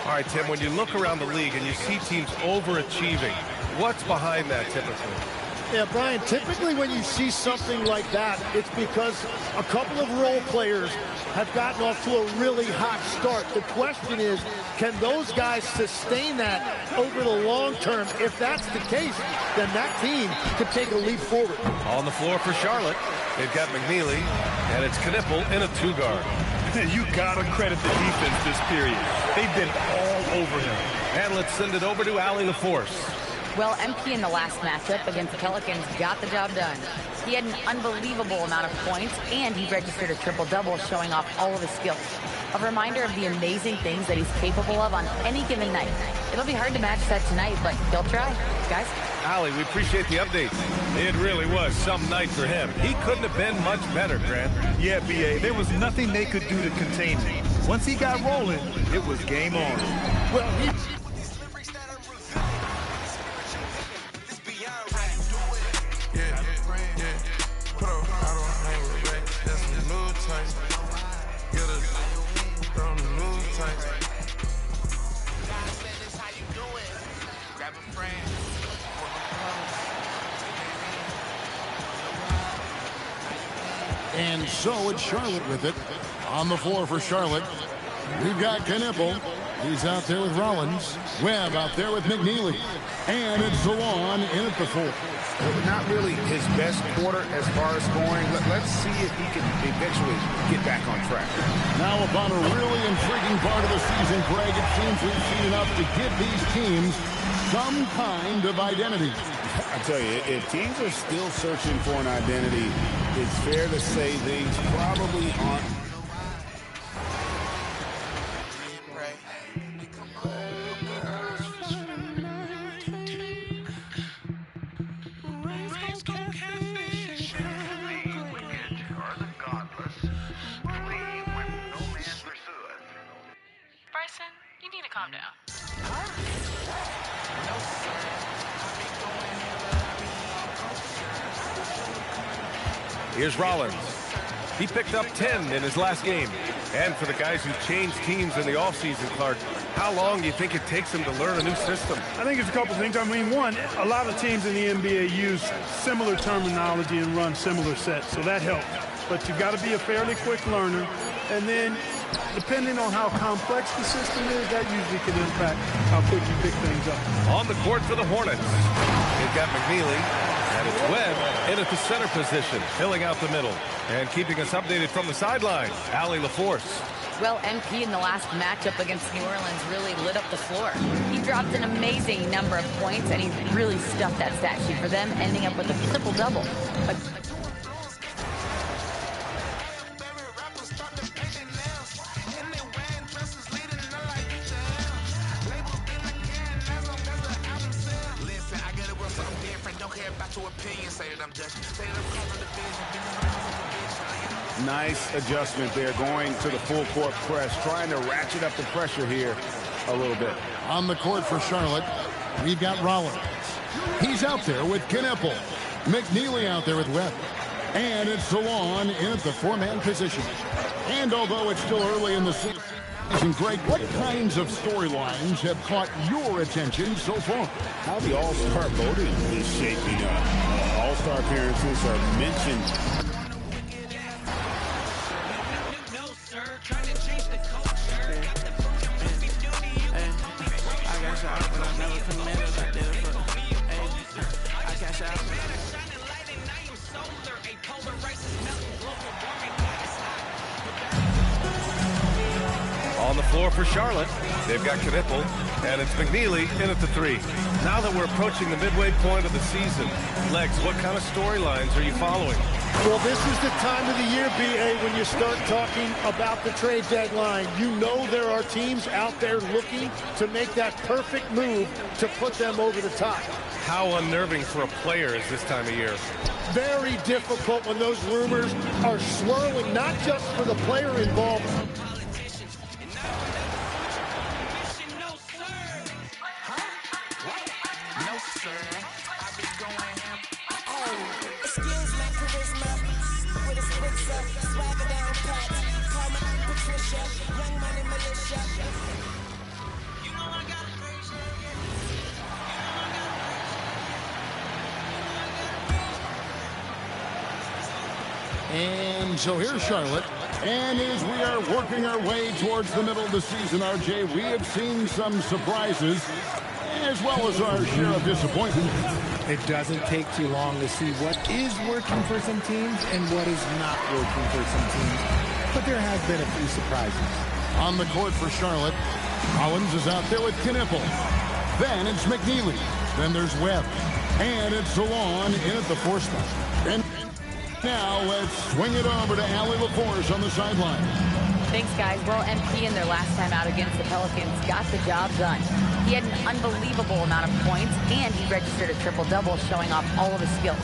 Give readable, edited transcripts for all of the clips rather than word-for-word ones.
All right, Tim, when you look around the league and you see teams overachieving, what's behind that typically? Yeah, Brian, typically when you see something like that, it's because a couple of role players have gotten off to a really hot start. The question is, can those guys sustain that over the long term? If that's the case, then that team could take a leap forward. On the floor for Charlotte, they've got McNeely, and it's Knipple in a two-guard. You got to credit the defense this period. They've been all over him. And let's send it over to Allie LaForce. Well, MP in the last matchup against the Pelicans got the job done. He had an unbelievable amount of points, and he registered a triple-double, showing off all of his skills. A reminder of the amazing things that he's capable of on any given night. It'll be hard to match that tonight, but he'll try. Guys? Allie, we appreciate the update. It really was some night for him. He couldn't have been much better, Grant. Yeah, B.A., there was nothing they could do to contain him. Once he got rolling, it was game on. Well, And so it's Charlotte with it. On the floor for Charlotte, we've got Knipple. He's out there with Rollins. Webb out there with McNeely. And it's Zawan in at the four. Not really his best quarter as far as scoring. Let's see if he can eventually get back on track. Now upon a really intriguing part of the season, Greg, it seems we've seen enough to give these teams some kind of identity. I tell you, if teams are still searching for an identity, it's fair to say things probably aren't. Bryson, you need to calm down. Here's Rollins. He picked up 10 in his last game. And for the guys who changed teams in the offseason, Clark, how long do you think it takes them to learn a new system? I think it's a couple things. I mean, one, a lot of teams in the NBA use similar terminology and run similar sets, so that helps. But you've got to be a fairly quick learner. And then, depending on how complex the system is, that usually can impact how quick you pick things up. On the court for the Hornets, they've got McNeely, and it's Webb in at the center position, filling out the middle. And keeping us updated from the sideline, Allie LaForce. Well, MP in the last matchup against New Orleans really lit up the floor. He dropped an amazing number of points, and he really stuffed that stat sheet for them, ending up with a triple-double. Nice adjustment there, going to the full court press, trying to ratchet up the pressure here a little bit. On the court for Charlotte, we've got Rollins. He's out there with Knipple. McNeely out there with Webb. And it's Zawan in at the four-man position. And although it's still early in the season, Greg, what kinds of storylines have caught your attention so far? How the All-Star voting is shaping up. All-Star appearances are mentioned. On the floor for Charlotte, they've got Knipple, and it's McNeely in at the three. Now that we're approaching the midway point of the season, Legs, what kind of storylines are you following? Well, this is the time of the year, B.A., when you start talking about the trade deadline. You know there are teams out there looking to make that perfect move to put them over the top. How unnerving for a player is this time of year? Very difficult when those rumors are swirling, not just for the player involved. And so here's Charlotte. And as we are working our way towards the middle of the season, RJ, we have seen some surprises as well as our share of disappointment. It doesn't take too long to see what is working for some teams and what is not working for some teams. But there has been a few surprises. On the court for Charlotte, Collins is out there with Knipple. Then it's McNeely. Then there's Webb. And it's Salon in at the 4 spot. And now let's swing it over to Allie LaForce on the sideline. Thanks, guys. Well, MP in their last time out against the Pelicans got the job done. He had an unbelievable amount of points, and he registered a triple-double, showing off all of his skills.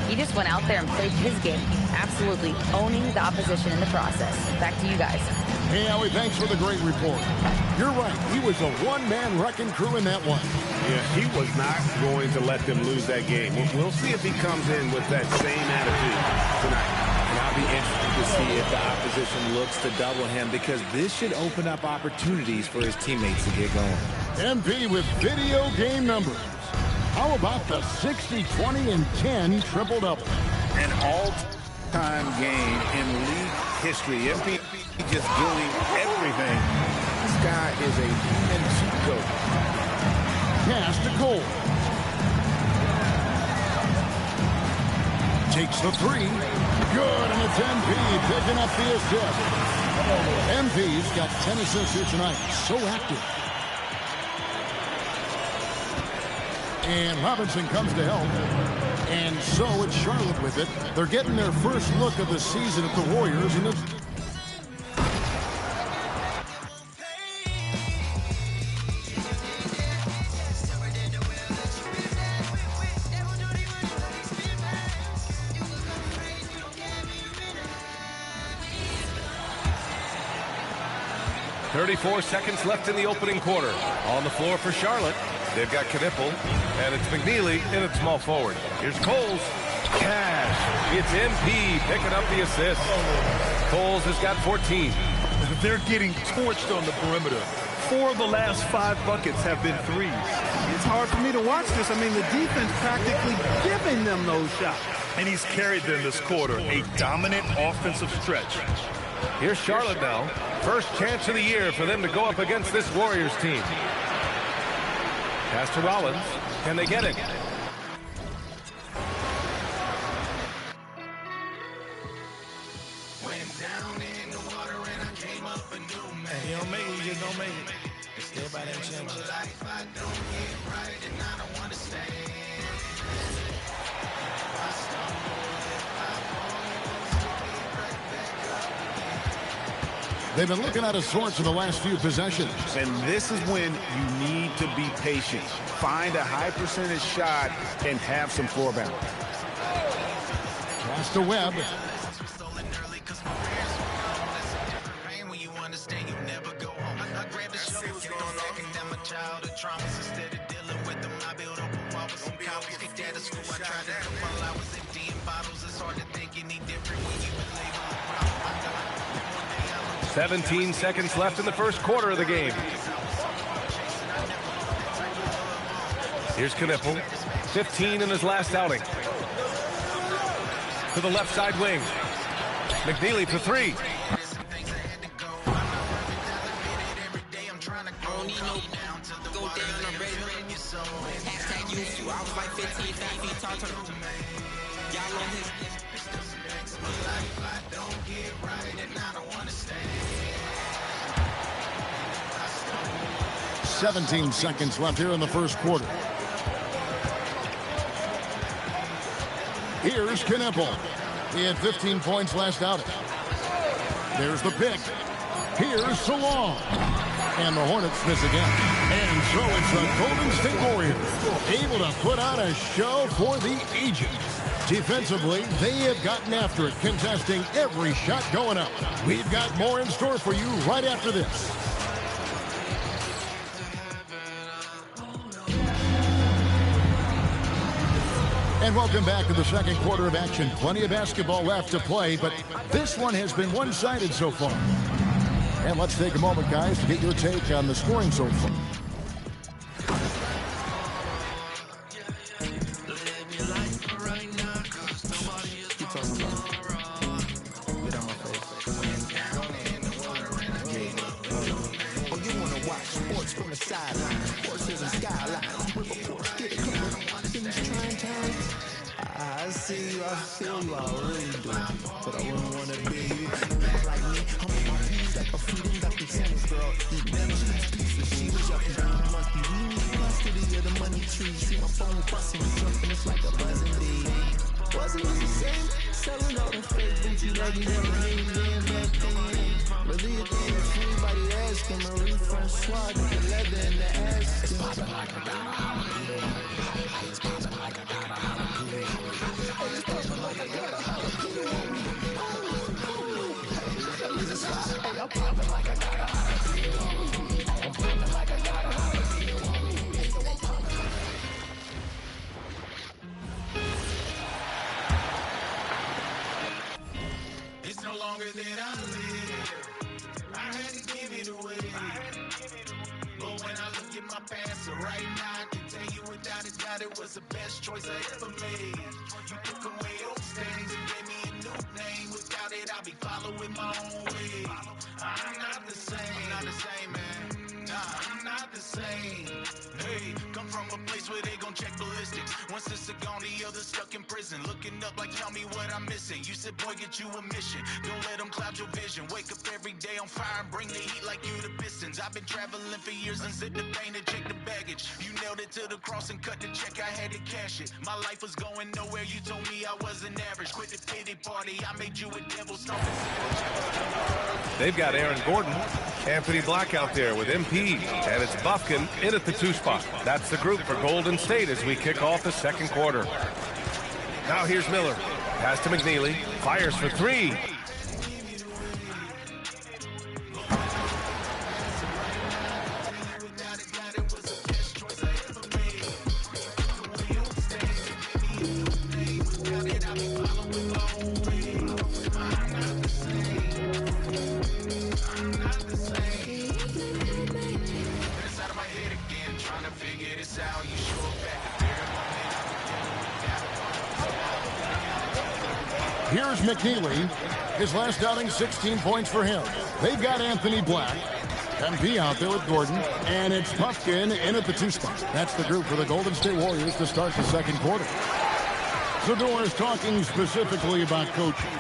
He just went out there and played his game, absolutely owning the opposition in the process. Back to you guys. Hey, Allie, thanks for the great report. You're right. He was a one-man wrecking crew in that one. Yeah, he was not going to let them lose that game. We'll see if he comes in with that same attitude tonight. And I'll be interested to see if the opposition looks to double him, because this should open up opportunities for his teammates to get going. MP with video game numbers. How about the 60, 20, and 10 triple-double? An all-time game in league history. MP just doing everything. This guy is a human cheat code. Pass to Cole. Takes the 3. Good, and it's MP picking up the assist. MP's got 10 assists here tonight. So active. And Robinson comes to help. And so it's Charlotte with it. They're getting their first look of the season at the Warriors. And .34 seconds left in the opening quarter. On the floor for Charlotte, they've got Knipple, and it's McNeely in at small forward. Here's Coles. Cash. It's MP picking up the assist. Coles has got 14. They're getting torched on the perimeter. 4 of the last 5 buckets have been threes. It's hard for me to watch this. I mean, the defense practically giving them those shots. And he's carried them this quarter. A dominant offensive stretch. Here's Charlotte now. First chance of the year for them to go up against this Warriors team. Pass to Rollins. Can they get it? You don't make it, you just don't make it. Everybody ain't changing. they've been looking out of sorts in the last few possessions. And this is when you need to be patient. Find a high percentage shot and have some floor balance. Pass to Webb. "17 seconds left in the first quarter of the game. Here's Knipple. 15 in his last outing. To the left side wing. McNeely for 3. "17 seconds left here in the first quarter. Here's Knipple. He had 15 points last outing. There's the pick. Here's Salon. And the Hornets miss again. And so it's the Golden State Warriors able to put on a show for the ages. Defensively, they have gotten after it, contesting every shot going up. We've got more in store for you right after this. And welcome back to the second quarter of action. Plenty of basketball left to play, but this one has been one-sided so far. And let's take a moment, guys, to get your take on the scoring so far. From the sideline, horses and skylines, reports get it coming on in these trying times. I see you, I feel you, I really do. But I wouldn't want to be you. Like me, I'm on my knees like a freedom got the tennis girl. Eat them cheese pieces, she was up and down. Must be we need custody of the money tree. See my phone busting and jumping, it's like a buzzing bee. Wasn't it the same? Selling all the fake Gucci baggies, never knew damn that thing. Really a thing if anybody asking, Marie Francois, the leather in the ass. It's popping like I got a jalapeno. It's popping like I got a jalapeno. It's popping like I got a jalapeno. I'm popping like I got a jalapeno. I'm popping like I got a jalapeno. It's no longer that I live. I had to give it away. But when I look at my past, so right now I can tell you without a doubt it was the best choice I ever made. You took away old stains and gave me a new name. Without it, I'll be following my own way. I'm not the same. I'm not the same, man. Nah, I'm not the same. Hey, come from a place where they gon' check ballistics. One sister gone, the other stuck in prison. Looking up like, tell me what I'm missing. You said, boy, get you a mission. Don't let them cloud your vision. Wake up every day on fire and bring the heat like you the Pistons. I've been traveling for years and zipped the pain and check the baggage. You nailed it to the cross and cut the check, I had to cash it. My life was going nowhere, you told me I wasn't average. Quit the pity party, I made you a devil, stomping savage. They've got Aaron Gordon, Anthony Black out there with MP, and it's Buffkin in at the 2 spot. That's the group for Golden State as we kick off the second quarter. Now here's Miller. Pass to McNeely. Fires for 3. Here's McNeely. His last outing, 16 points for him. They've got Anthony Black. MP out there with Gordon. And it's Puffkin in at the 2 spot. That's the group for the Golden State Warriors to start the second quarter. So Doris, talking specifically about coaching,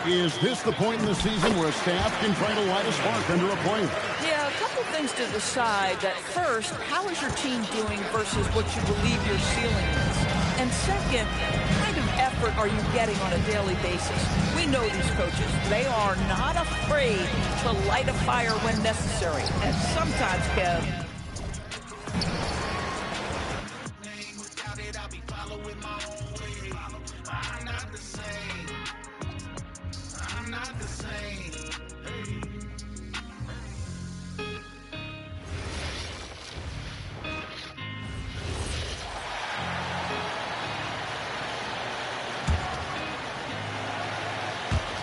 is this the point in the season where a staff can try to light a spark under a player? Yeah, a couple things to decide. That first, how is your team doing versus what you believe your ceiling is? And second, what kind of effort are you getting on a daily basis? We know these coaches. They are not afraid to light a fire when necessary. And sometimes, Kev, I'm not the same. I'm not the same.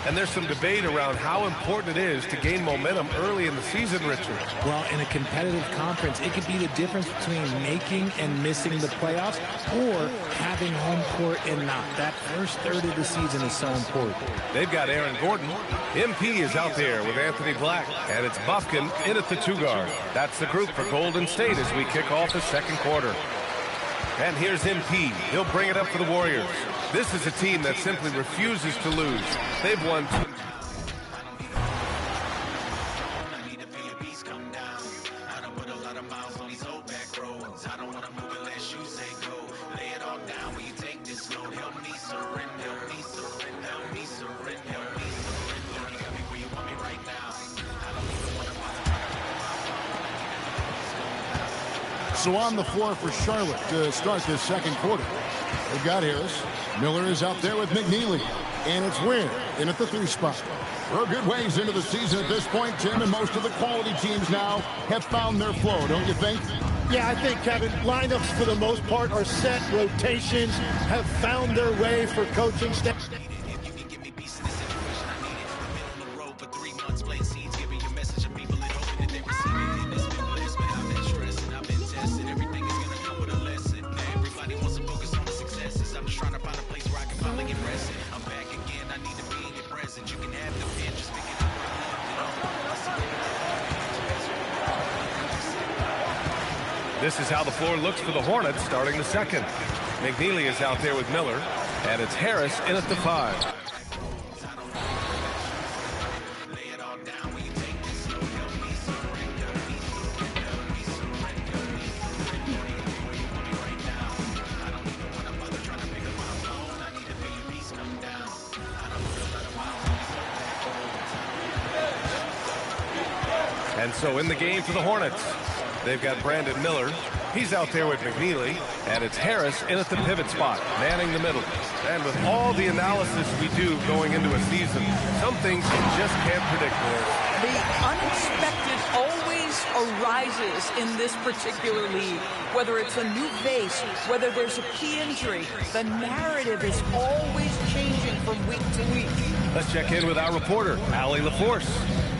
And there's some debate around how important it is to gain momentum early in the season, Richard. Well, in a competitive conference, it could be the difference between making and missing the playoffs or having home court and not. That first third of the season is so important. They've got Aaron Gordon. MP is out there with Anthony Black. And it's Buffkin in at the 2 guard. That's the group for Golden State as we kick off the second quarter. And here's MP. He'll bring it up for the Warriors. This is a team that simply refuses to lose. They've won 2. So on the floor for Charlotte to start this second quarter. They've got Harris. Miller is out there with McNeely. And it's Wynn in at the 3 spot. We're good ways into the season at this point, Tim, and most of the quality teams now have found their flow, don't you think? Yeah, I think, Kevin, lineups for the most part are set. Rotations have found their way for coaching staff. For 3 months, playing seeds, giving your message of people This is how the floor looks for the Hornets starting the second. McNeely is out there with Miller, and it's Harris in at the 5. And so in the game for the Hornets, they've got Brandon Miller. He's out there with McNeely, and it's Harris in at the pivot spot, manning the middle. And with all the analysis we do going into a season, some things you just can't predict, Liz. The unexpected always arises in this particular league. Whether it's a new face, whether there's a key injury, the narrative is always changing from week to week. Let's check in with our reporter, Allie LaForce.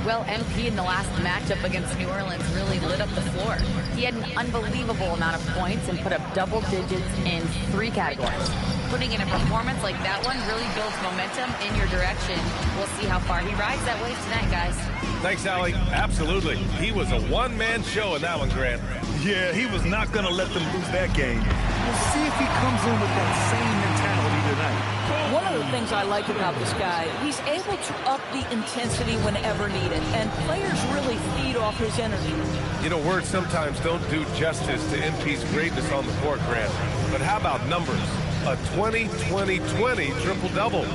Well, MP in the last matchup against New Orleans really lit up the floor. He had an unbelievable amount of points and put up double digits in 3 categories. Putting in a performance like that one really builds momentum in your direction. We'll see how far he rides that wave tonight, guys. Thanks, Allie. Absolutely. He was a one-man show in that one, Grant. Yeah, he was not going to let them lose that game. We'll see if he comes in with that same mentality tonight. One of the things I like about this guy, he's able to up the intensity whenever needed, and players really feed off his energy. You know, words sometimes don't do justice to MP's greatness on the court, Grant. But how about numbers? A 20-20-20 triple-double.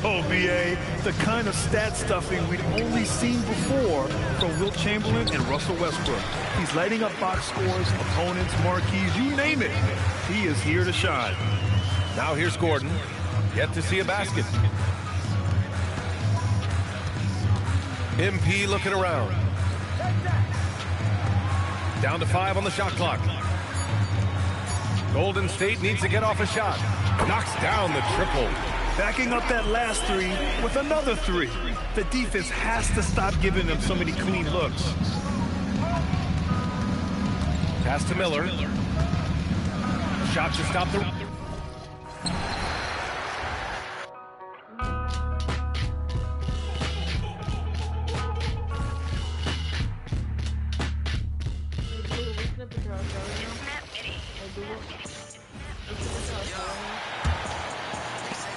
Oh, B.A., the kind of stat stuffing we'd only seen before from Wilt Chamberlain and Russell Westbrook. He's lighting up box scores, opponents, marquees, you name it. He is here to shine. Now here's Gordon. Yet to see a basket. MP looking around. Down to 5 on the shot clock. Golden State needs to get off a shot. Knocks down the triple. Backing up that last 3 with another 3. The defense has to stop giving them so many clean looks. Pass to Miller. Shot to stop the...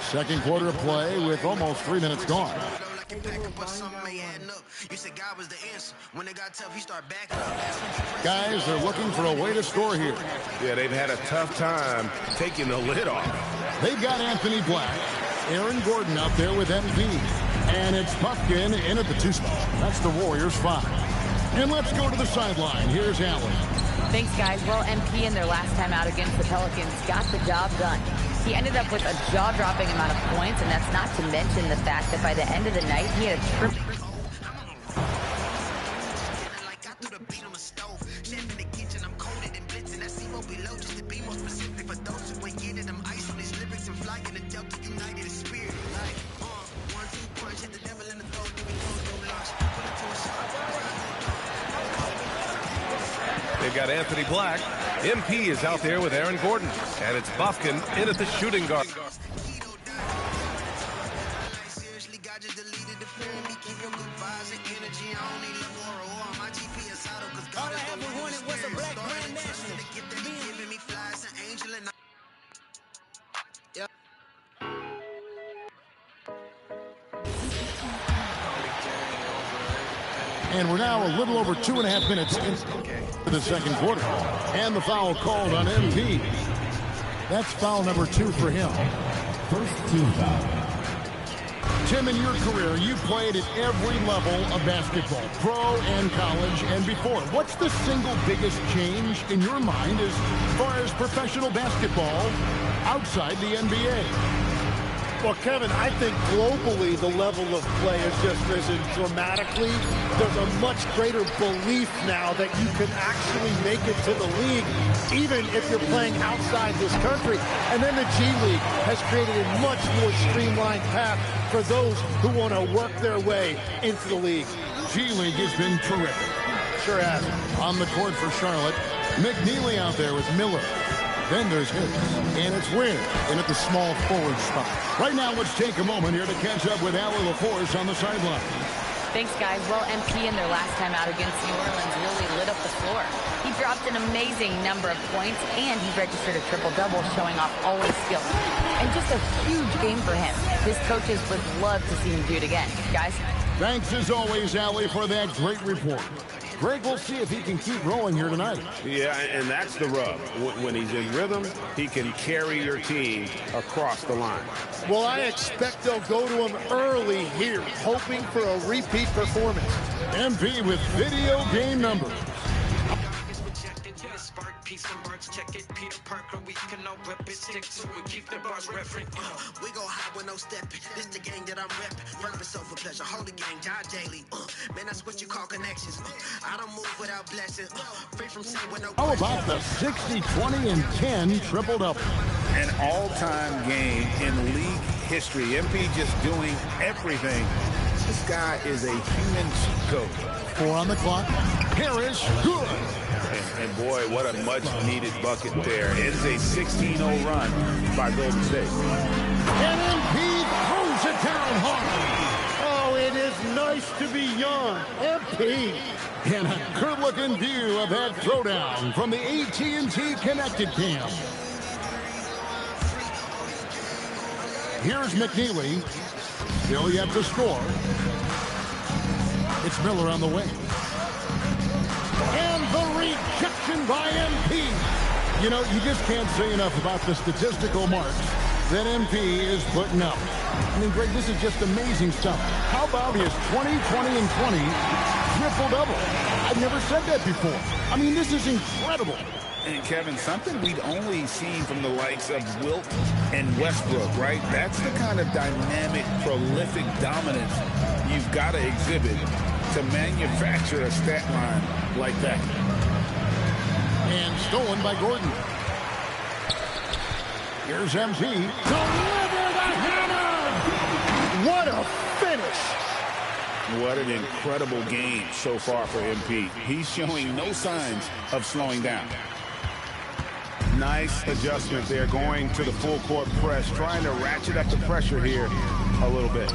Second quarter of play with almost 3 minutes gone. Guys are looking for a way to score here. Yeah, they've had a tough time taking the lid off. They've got Anthony Black, Aaron Gordon out there with MP. And it's Puffkin in at the 2 spot. That's the Warriors 5. And let's go to the sideline. Here's Allen. Thanks, guys. Well, MP in their last time out against the Pelicans got the job done. He ended up with a jaw-dropping amount of points, and that's not to mention the fact that by the end of the night, he had a triple. They've got Anthony Black. MP is out there with Aaron Gordon. And it's Buffkin in at the shooting guard. And we're now a little over 2.5 minutes into the second quarter. And the foul called on MP. That's foul number 2 for him. First team foul. Tim, in your career, you played at every level of basketball, pro and college and before. What's the single biggest change in your mind as far as professional basketball outside the NBA? Well, Kevin, I think globally the level of play has just risen dramatically. There's a much greater belief now that you can actually make it to the league, even if you're playing outside this country. And then the G League has created a much more streamlined path for those who want to work their way into the league. G League has been terrific. Sure has. On the court for Charlotte, McNeely out there with Miller. Then there's his, and it's Wynn in at the small forward spot. Right now, let's take a moment here to catch up with Allie LaForce on the sideline. Thanks, guys. Well, MP in their last time out against New Orleans really lit up the floor. He dropped an amazing number of points, and he registered a triple-double, showing off all his skills. And just a huge game for him. His coaches would love to see him do it again. Guys? Thanks, as always, Allie, for that great report. Greg, we'll see if he can keep rolling here tonight. Yeah, and that's the rub. When he's in rhythm, he can carry your team across the line. Well, I expect they'll go to him early here, hoping for a repeat performance. MP with video game numbers. Piece from Birds, check it. Peter Parker, we can all rep it, stick to it, keep the bars referent. We go high with no stepping. This the gang that I'm repping. Purpose over pleasure, holy gang, die daily. Man, that's what you call connections. I don't move without blessing. Free from sin with no. How about the 60, 20, and 10 triple-double? An all-time game in league history. MP just doing everything. This guy is a human cheat code. 4 on the clock. Harris, good. And boy, what a much-needed bucket there. Ends a 16-0 run by Golden State. And MP throws it down hard. Oh, it is nice to be young. MP. And a good-looking view of that throwdown from the AT&T Connected Cam. Here's McNeely. Still yet to score. It's Miller on the wing. And the rejection by MP. You know, you just can't say enough about the statistical marks that MP is putting up. I mean, Greg, this is just amazing stuff. How about his 20, 20, and 20 triple-double? I've never said that before. I mean, this is incredible. And, Kevin, something we'd only seen from the likes of Wilt and Westbrook, right? That's the kind of dynamic, prolific dominance you've got to exhibit to manufacture a stat line like that. And stolen by Gordon. Here's MP. Deliver the hammer! What a finish! What an incredible game so far for MP. He's showing no signs of slowing down. Nice adjustment there, going to the full court press, trying to ratchet up the pressure here a little bit.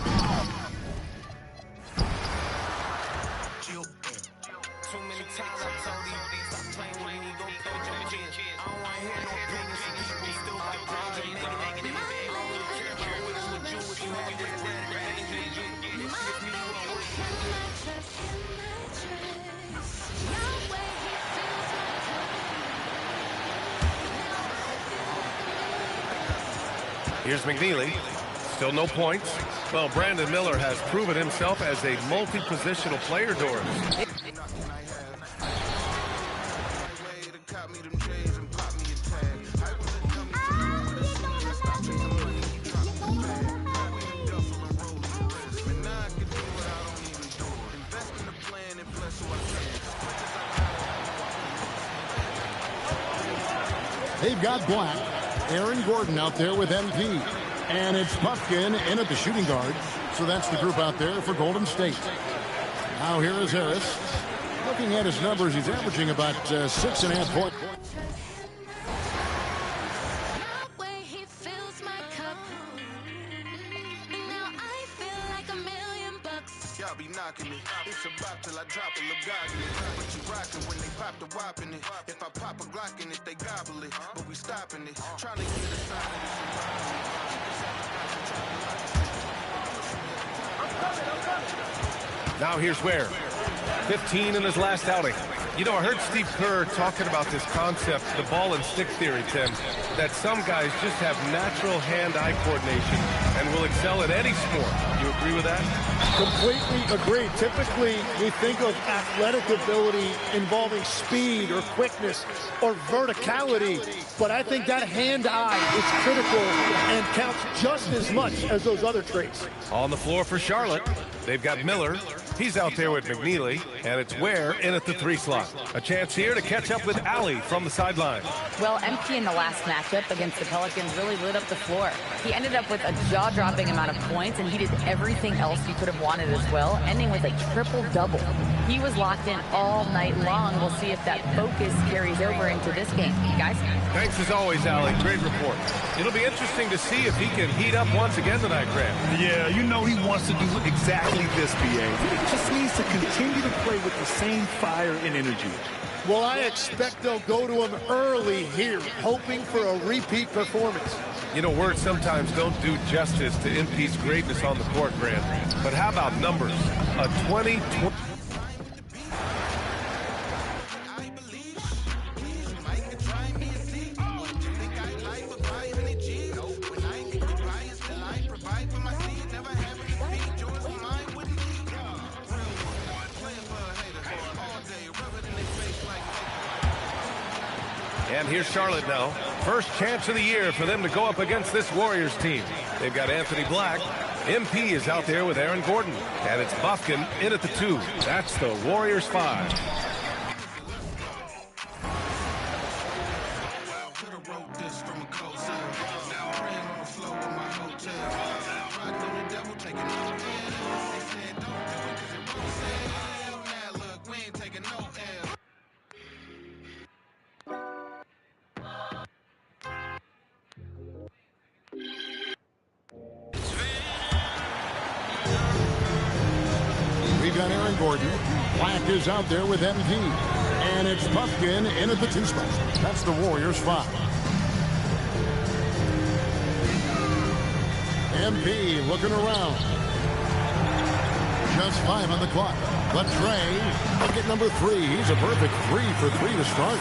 Here's McNeely. Still no points. Well, Brandon Miller has proven himself as a multi-positional player, Doris. They've got Black. Aaron Gordon out there with MP. And it's Puffkin in at the shooting guard. So that's the group out there for Golden State. Now here is Harris. Looking at his numbers, he's averaging about 6.5 points. Y'all be knocking it. It's about till I drop a Lugatti. But you rockin' when they pop the wop in it. If I pop a Glock in it, they gobble it. But we stopping it. Trying to get a sign of this. Now here's Ware. 15 in his last outing. You know, I heard Steve Kerr talking about this concept, the ball and stick theory, Tim, that some guys just have natural hand-eye coordination and will excel at any sport. You agree with that? Completely agree. Typically, we think of athletic ability involving speed or quickness or verticality, but I think that hand-eye is critical and counts just as much as those other traits. On the floor for Charlotte, they've got Miller. He's out there with McNeely, and it's Ware in at the 3 slot. A chance here to catch up with Allie from the sideline. Well, MP in the last matchup against the Pelicans really lit up the floor. He ended up with a jaw-dropping amount of points, and he did everything else you could have wanted as well, ending with a triple-double. He was locked in all night long. We'll see if that focus carries over into this game. Guys? Thanks as always, Allie. Great report. It'll be interesting to see if he can heat up once again tonight, Grant. Yeah, you know he wants to do exactly this, BA. Just needs to continue to play with the same fire and energy. Well, I expect they'll go to him early here, hoping for a repeat performance. You know, words sometimes don't do justice to MP's greatness on the court, Grant. But how about numbers? A 20-20. And here's Charlotte now. First chance of the year for them to go up against this Warriors team. They've got Anthony Black. MP is out there with Aaron Gordon. And it's Buffkin in at the 2. That's the Warriors 5. We've got Aaron Gordon. Black is out there with MP. And it's Buffkin in at the 2 spot. That's the Warriors 5. MP looking around. Just 5 on the clock. But Trey, bucket number 3. He's a perfect 3 for 3 to start.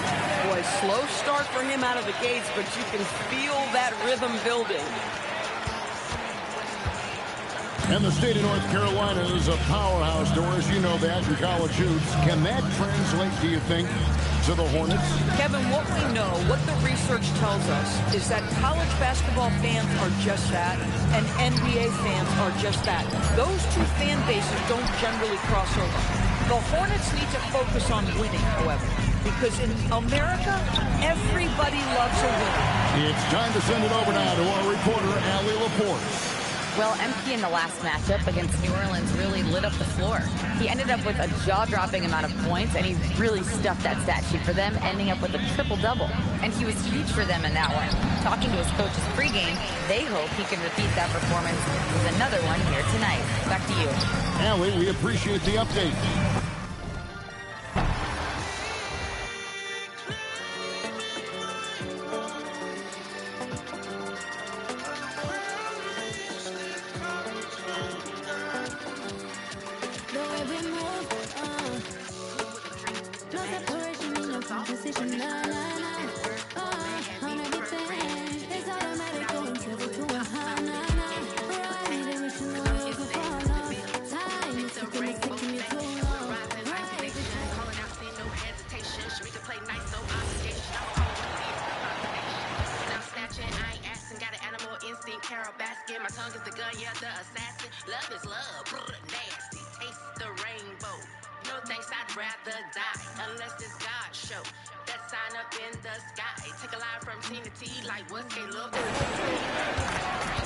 Boy, slow start for him out of the gates, but you can feel that rhythm building. And the state of North Carolina is a powerhouse, Doris. You know that in college hoops. Can that translate, do you think, to the Hornets? Kevin, what we know, what the research tells us, is that college basketball fans are just that, and NBA fans are just that. Those two fan bases don't generally cross over. The Hornets need to focus on winning, however, because in America, everybody loves a winner. It's time to send it over now to our reporter, Allie Laporte. Well, MP in the last matchup against New Orleans really lit up the floor. He ended up with a jaw-dropping amount of points, and he really stuffed that stat sheet for them, ending up with a triple-double. And he was huge for them in that one. Talking to his coaches pregame, they hope he can repeat that performance with another one here tonight. Back to you. Allie, we appreciate the update.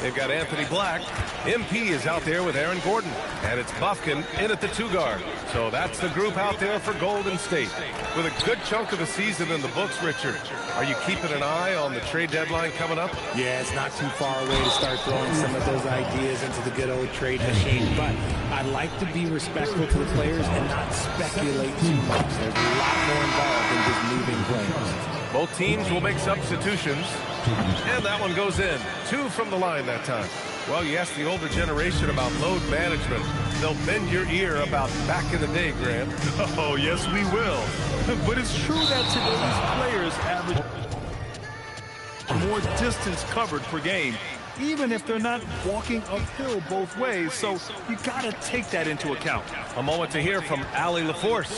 They've got Anthony Black. MP is out there with Aaron Gordon. And it's Buffkin in at the 2 guard. So that's the group out there for Golden State. With a good chunk of the season in the books, Richard, are you keeping an eye on the trade deadline coming up? Yeah, it's not too far away to start throwing some of those ideas into the good old trade machine. But I'd like to be respectful to the players and not speculate too much. There's a lot more involved than just moving players. Both teams will make substitutions. And that one goes in. 2 from the line that time. Well, you ask the older generation about load management. They'll bend your ear about back in the day, Grant. Oh, yes, we will. But it's true that today's players average more distance covered per game, even if they're not walking uphill both ways. So you got to take that into account. A moment to hear from Allie Laforce.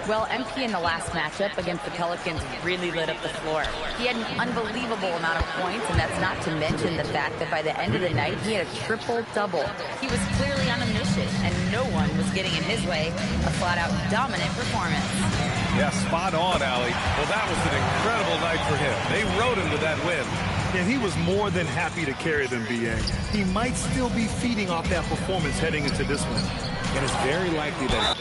Well, MP in the last matchup against the Pelicans really lit up the floor. He had an unbelievable amount of points, and that's not to mention the fact that by the end of the night, he had a triple-double. He was clearly on a mission, and no one was getting in his way. A flat-out dominant performance. Yeah, spot on, Allie. Well, that was an incredible night for him. They rode him to that win. And he was more than happy to carry them, B.A. He might still be feeding off that performance heading into this one. And it's very likely that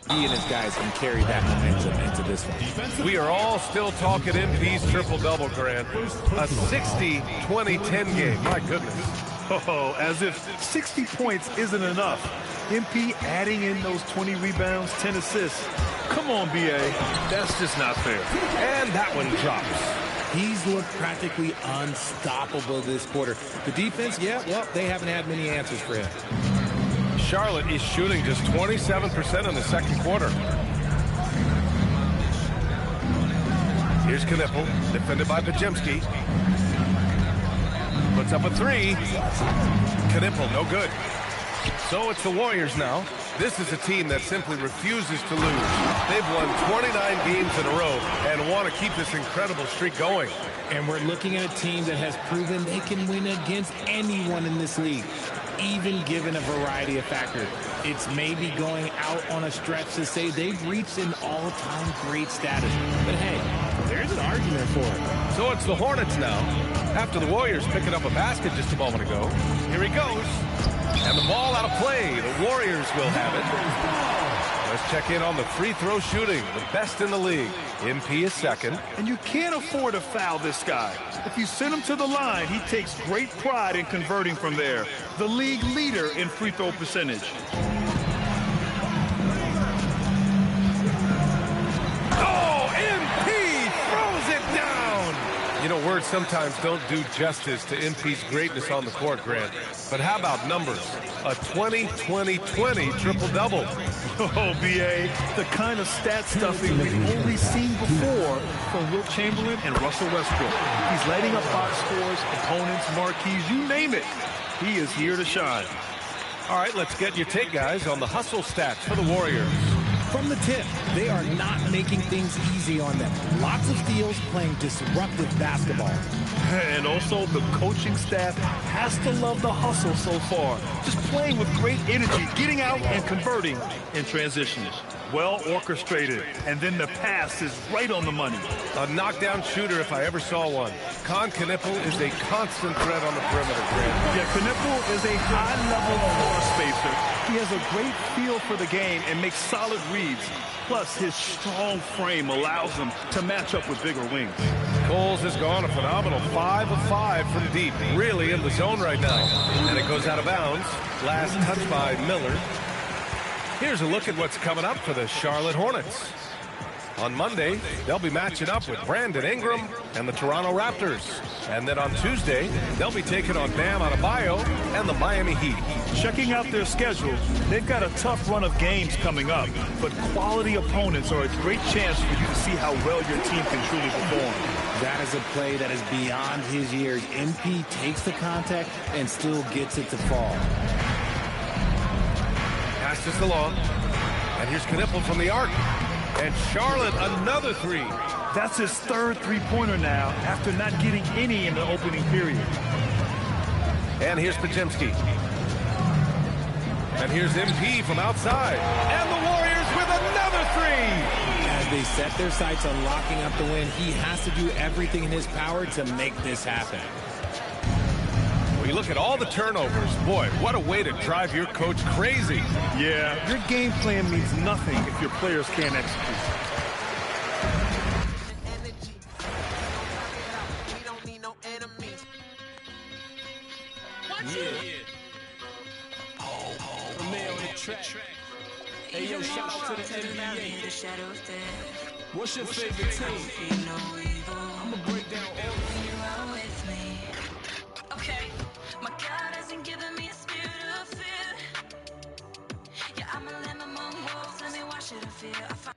he and his guys can carry that momentum into this one. We are all still talking MP's triple-double, Grant. A 60-20-10 game. My goodness. Oh, as if 60 points isn't enough. MP adding in those 20 rebounds, 10 assists. Come on, BA. That's just not fair. And that one drops. He's looked practically unstoppable this quarter. The defense, yeah, well, they haven't had many answers for him. Charlotte is shooting just 27% in the second quarter. Here's Knipple, defended by Pajemski. Puts up a three. Knipple, no good. So it's the Warriors now. This is a team that simply refuses to lose. They've won 29 games in a row and want to keep this incredible streak going. And we're looking at a team that has proven they can win against anyone in this league, even given a variety of factors. It's maybe going out on a stretch to say they've reached an all-time great status. But hey, there's an argument for it. So it's the Hornets now. After the Warriors picking up a basket just a moment ago. Here he goes. And the ball out of play. The Warriors will have it. Let's check in on the free throw shooting. The best in the league. MP is second. And you can't afford to foul this guy. If you send him to the line, he takes great pride in converting from there. The league leader in free throw percentage. Oh, MP throws it down. You know, words sometimes don't do justice to MP's greatness on the court, Grant. But how about numbers? A 20-20-20 triple-double. Oh, BA, the kind of stat stuffing we've only seen before from Wilt Chamberlain and Russell Westbrook. He's lighting up box scores, opponents, marquees, you name it. He is here to shine. All right, let's get your take, guys, on the hustle stats for the Warriors. From the tip, they are not making things easy on them. Lots of steals, playing disruptive basketball. And also, the coaching staff has to love the hustle so far. Just playing with great energy, getting out and converting in transitions. Well orchestrated, and then the pass is right on the money. A knockdown shooter if I ever saw one. Knipple is a constant threat on the perimeter, Grant. Yeah, Knipple is a high-level floor spacer. He has a great feel for the game and makes solid reads. Plus, his strong frame allows him to match up with bigger wings. Coles has gone a phenomenal 5 of 5 from deep. Really in the zone right now. And it goes out of bounds. Last touch by Miller. Here's a look at what's coming up for the Charlotte Hornets. On Monday, they'll be matching up with Brandon Ingram and the Toronto Raptors. And then on Tuesday, they'll be taking on Bam Adebayo and the Miami Heat. Checking out their schedule, they've got a tough run of games coming up, but quality opponents are a great chance for you to see how well your team can truly perform. That is a play that is beyond his years. MP takes the contact and still gets it to fall. Pass to Salon. And here's Knipple from the arc. And Charlotte, another three. That's his third three-pointer now after not getting any in the opening period. And here's Pajemski. And here's MP from outside. And the Warriors with another three. As they set their sights on locking up the win, he has to do everything in his power to make this happen. When you look at all the turnovers, boy, what a way to drive your coach crazy. Yeah, your game plan means nothing if your players can't execute. Hey, yo, shout out to the NBA. What's your favorite team? I'ma break down all with me. Okay, my God hasn't given me a spirit of fear. Yeah, I'm a lamb among wolves. Tell me why should I fear? I find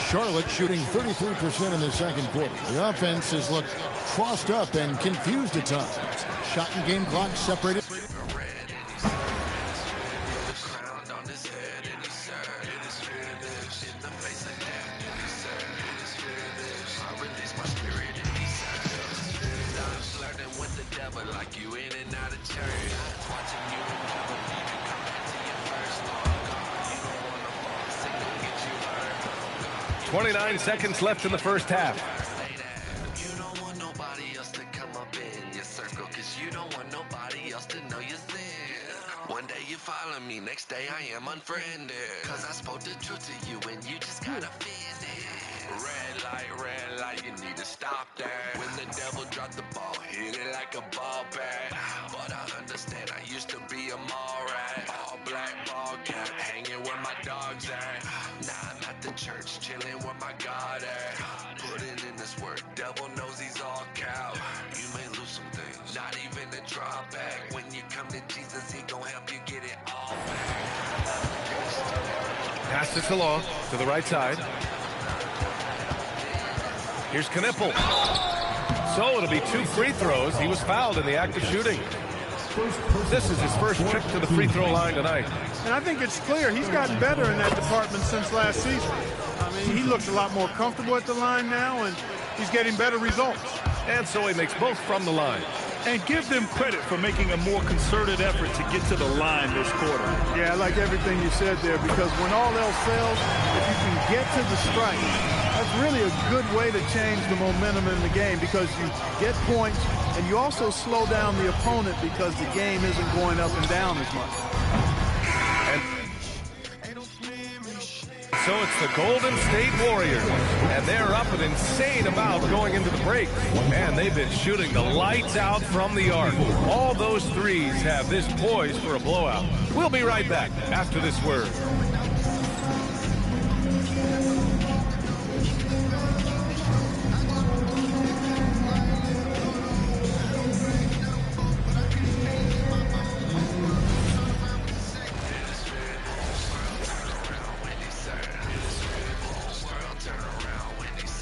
Charlotte shooting 33% in the second quarter. The offense has looked crossed up and confused at times. Shot and game clock separated. Like you in and out of church, watching you recover, come back to your first love. You don't want to fall sick and get you hurt. 29 seconds left in the first half. You don't want nobody else to come up in your circle, cause you don't want nobody else to know your sin. One day you follow me, next day I am unfriended, cause I spoke the truth to you and you just gotta feel it. Red light, you need to stop that. When the devil dropped the ball, hit it like a ball bat. But I understand, I used to be a mall rat. All black ball cap, hanging where my dog's at. Now I'm at the church, chilling where my God at. Putting in this work, devil knows he's all cow. You may lose some things, not even a drawback. When you come to Jesus, he gon' help you get it all back. Pass it along to the right side. Here's Knipple. So it'll be 2 free throws. He was fouled in the act of shooting. This is his first trip to the free throw line tonight. And I think it's clear he's gotten better in that department since last season. I mean, he looks a lot more comfortable at the line now, and he's getting better results. And so he makes both from the line. And give them credit for making a more concerted effort to get to the line this quarter. Yeah, I like everything you said there, because when all else fails, if you can get to the strike, that's really a good way to change the momentum in the game, because you get points and you also slow down the opponent because the game isn't going up and down as much. So it's the Golden State Warriors, and they're up an insane amount going into the break. Man, they've been shooting the lights out from the arc. All those threes have this poised for a blowout. We'll be right back after this word.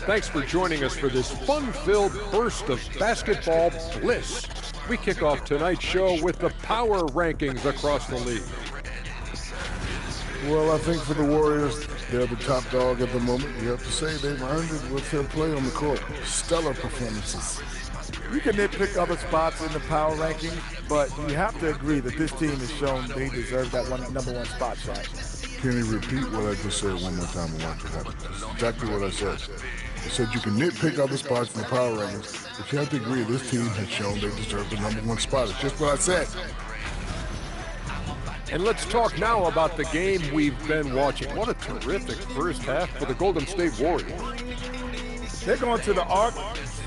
Thanks for joining us for this fun-filled burst of basketball bliss. We kick off tonight's show with the power rankings across the league. Well, I think for the Warriors, they're the top dog at the moment. You have to say they've earned it with their play on the court. Stellar performances. You can nitpick other spots in the power rankings, but you have to agree that this team has shown they deserve that number one spot, Shaq. Can you repeat what I just said one more time and watch what happens? That's exactly what I said. I said you can nitpick other spots in the power rankings, but you have to agree this team has shown they deserve the number one spot. It's just what I said. And let's talk now about the game we've been watching. What a terrific first half for the Golden State Warriors. They're going to the arc,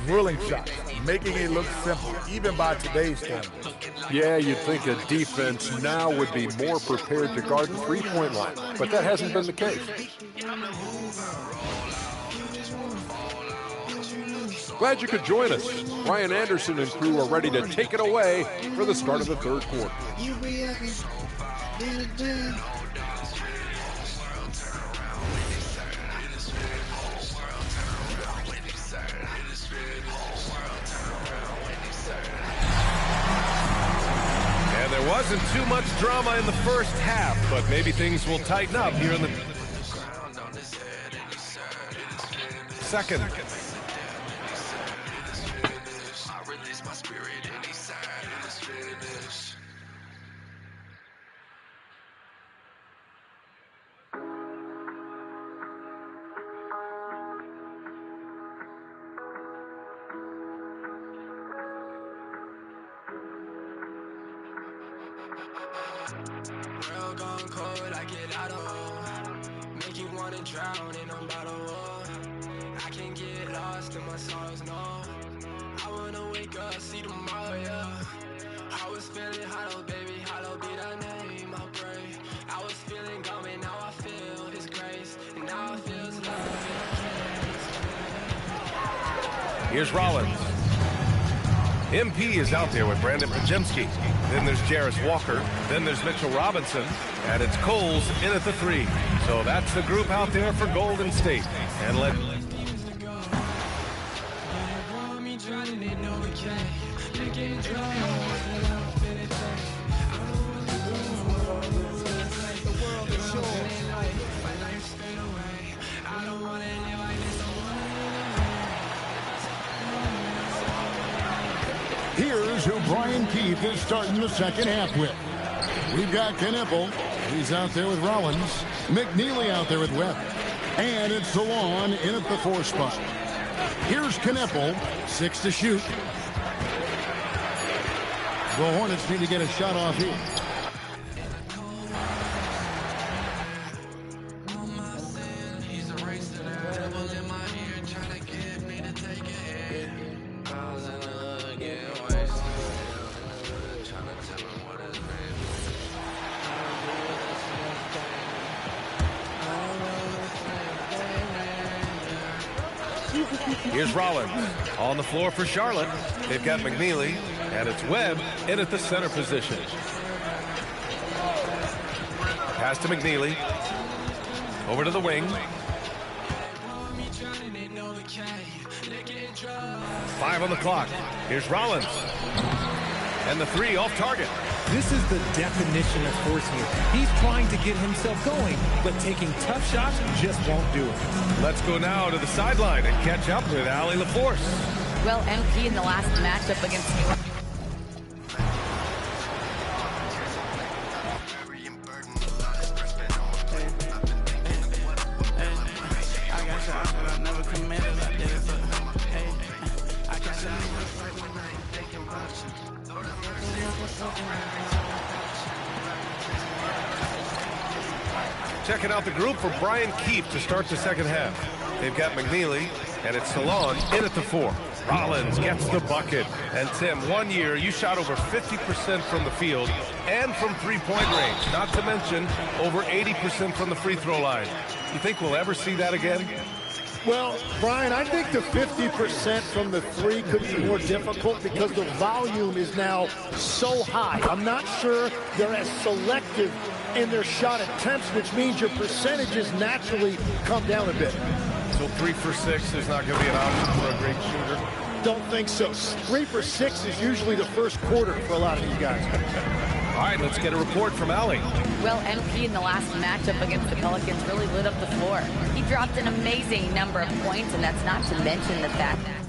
drilling shots, making it look simple, even by today's standards. Yeah, you'd think a defense now would be more prepared to guard the three-point line, but that hasn't been the case. Glad you could join us. Brian Anderson and crew are ready to take it away for the start of the third quarter. And there wasn't too much drama in the first half, but maybe things will tighten up here in the second. World gone cold, I get out of. Make you wanna drown in a bottle. I can get lost in my sorrows, no. I wanna wake up, see tomorrow, yeah. I was feeling hollow, baby, hollow be thy name, I pray. I was feeling gone, and now I feel his grace. And now I feel his love. Here's Rollins. MP is out there with Brandon Pajemski. Then there's Jarris Walker. Then there's Mitchell Robinson. And it's Coles in at the three. So that's the group out there for Golden State. And let Here's who Brian Keefe is starting the second half with. We've got Knipple. He's out there with Rollins. McNeely out there with Webb. And it's Salon in at the 4 spot. Here's Knipple. 6 to shoot. The Hornets need to get a shot off here. He's a race to the devil in my Here's Rollins on the floor for Charlotte. They've got McNeely, and it's Webb in at the center position. Pass to McNeely. Over to the wing. 5 on the clock. Here's Rollins. And the 3 off target. This is the definition of forcing it. He's trying to get himself going, but taking tough shots just won't do it. Let's go now to the sideline and catch up with Allie LaForce. Well, MP in the last matchup against Checking out the group for Brian Keefe to start the second half. They've got McNeely, and it's Salon in at the 4. Rollins gets the bucket. And Tim, 1 year, you shot over 50% from the field and from three-point range. Not to mention over 80% from the free throw line. You think we'll ever see that again? Well, Brian, I think the 50% from the 3 could be more difficult because the volume is now so high. I'm not sure they're as selective in their shot attempts, which means your percentages naturally come down a bit. So 3 for 6 is not going to be an option for a great shooter? Don't think so. 3 for 6 is usually the first quarter for a lot of you guys. All right, let's get a report from Allie. Well, MP in the last matchup against the Pelicans really lit up the floor. He dropped an amazing number of points, and that's not to mention the fact that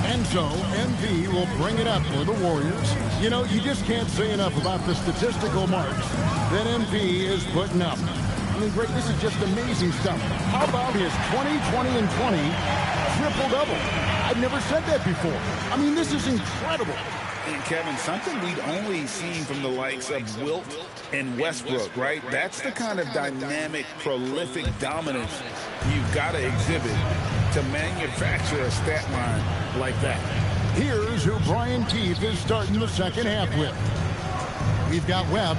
And so, MV will bring it up for the Warriors. You know, you just can't say enough about the statistical marks that MV is putting up. I mean, Greg, this is just amazing stuff. How about his 20, 20, and 20 triple-double? I've never said that before. I mean, this is incredible. And Kevin, something we'd only seen from the likes of Wilt and Westbrook, right? That's the kind of dynamic, prolific dominance you've got to exhibit to manufacture a stat line like that. Here's who Brian Keefe is starting the second half with. We've got Webb,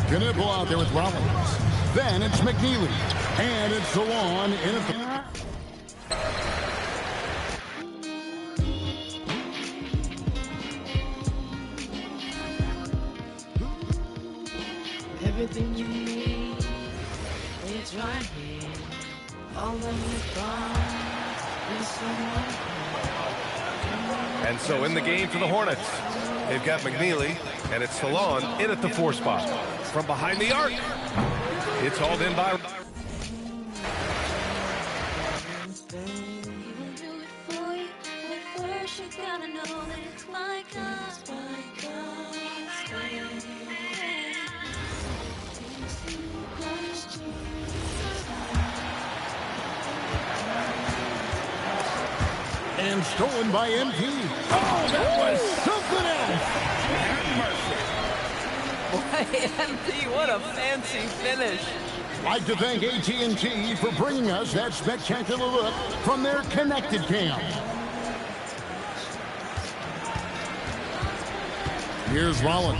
Knipple out there with Rollins. Then it's McNeely, and it's Salon in at the... Everything you need, it's right here. All of your thoughts is someone. And so in the game for the Hornets, they've got McNeely, and it's Salon in at the 4 spot. From behind the arc, it's hauled in by... And stolen by MP. Oh, that was something else. Boy, MP, what a fancy finish. Like to thank AT&T for bringing us that spectacular look from their connected cam. Here's Rollins.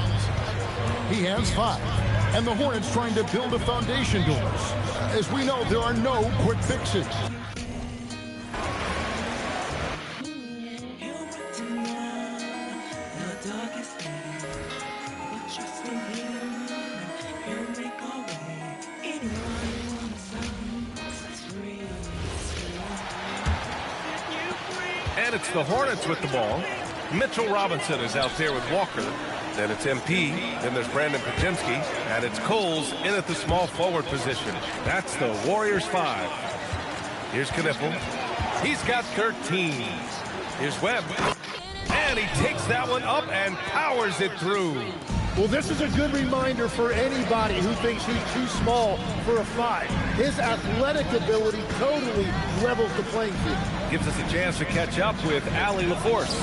He has 5. And the Hornets trying to build a foundation to us. As we know, there are no quick fixes. And it's the Hornets with the ball. Mitchell Robinson is out there with Walker. Then it's MP. Then there's Brandon Pajemski. And it's Coles in at the small forward position. That's the Warriors 5. Here's Knipple. He's got 13. Here's Webb. And he takes that one up and powers it through. Well, this is a good reminder for anybody who thinks he's too small for a 5. His athletic ability totally levels the playing field. Gives us a chance to catch up with Allie LaForce.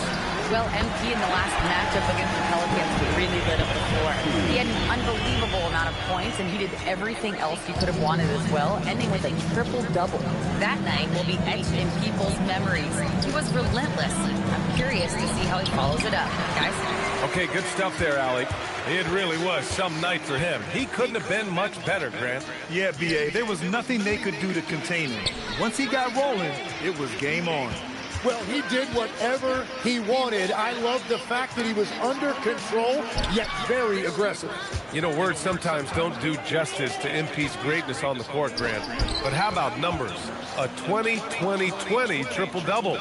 Well, MP in the last matchup against the Pelicans really lit up the floor. He had an unbelievable amount of points, and he did everything else you could have wanted as well, ending with a triple-double. That night will be etched in people's memories. He was relentless. I'm curious to see how he follows it up. Guys? Okay, good stuff there, Allie. It really was some night for him. He couldn't have been much better, Grant. Yeah, B.A., there was nothing they could do to contain him. Once he got rolling, it was game on. Well, he did whatever he wanted. I love the fact that he was under control, yet very aggressive. You know, words sometimes don't do justice to MP's greatness on the court, Grant. But how about numbers? A 20-20-20 triple-double.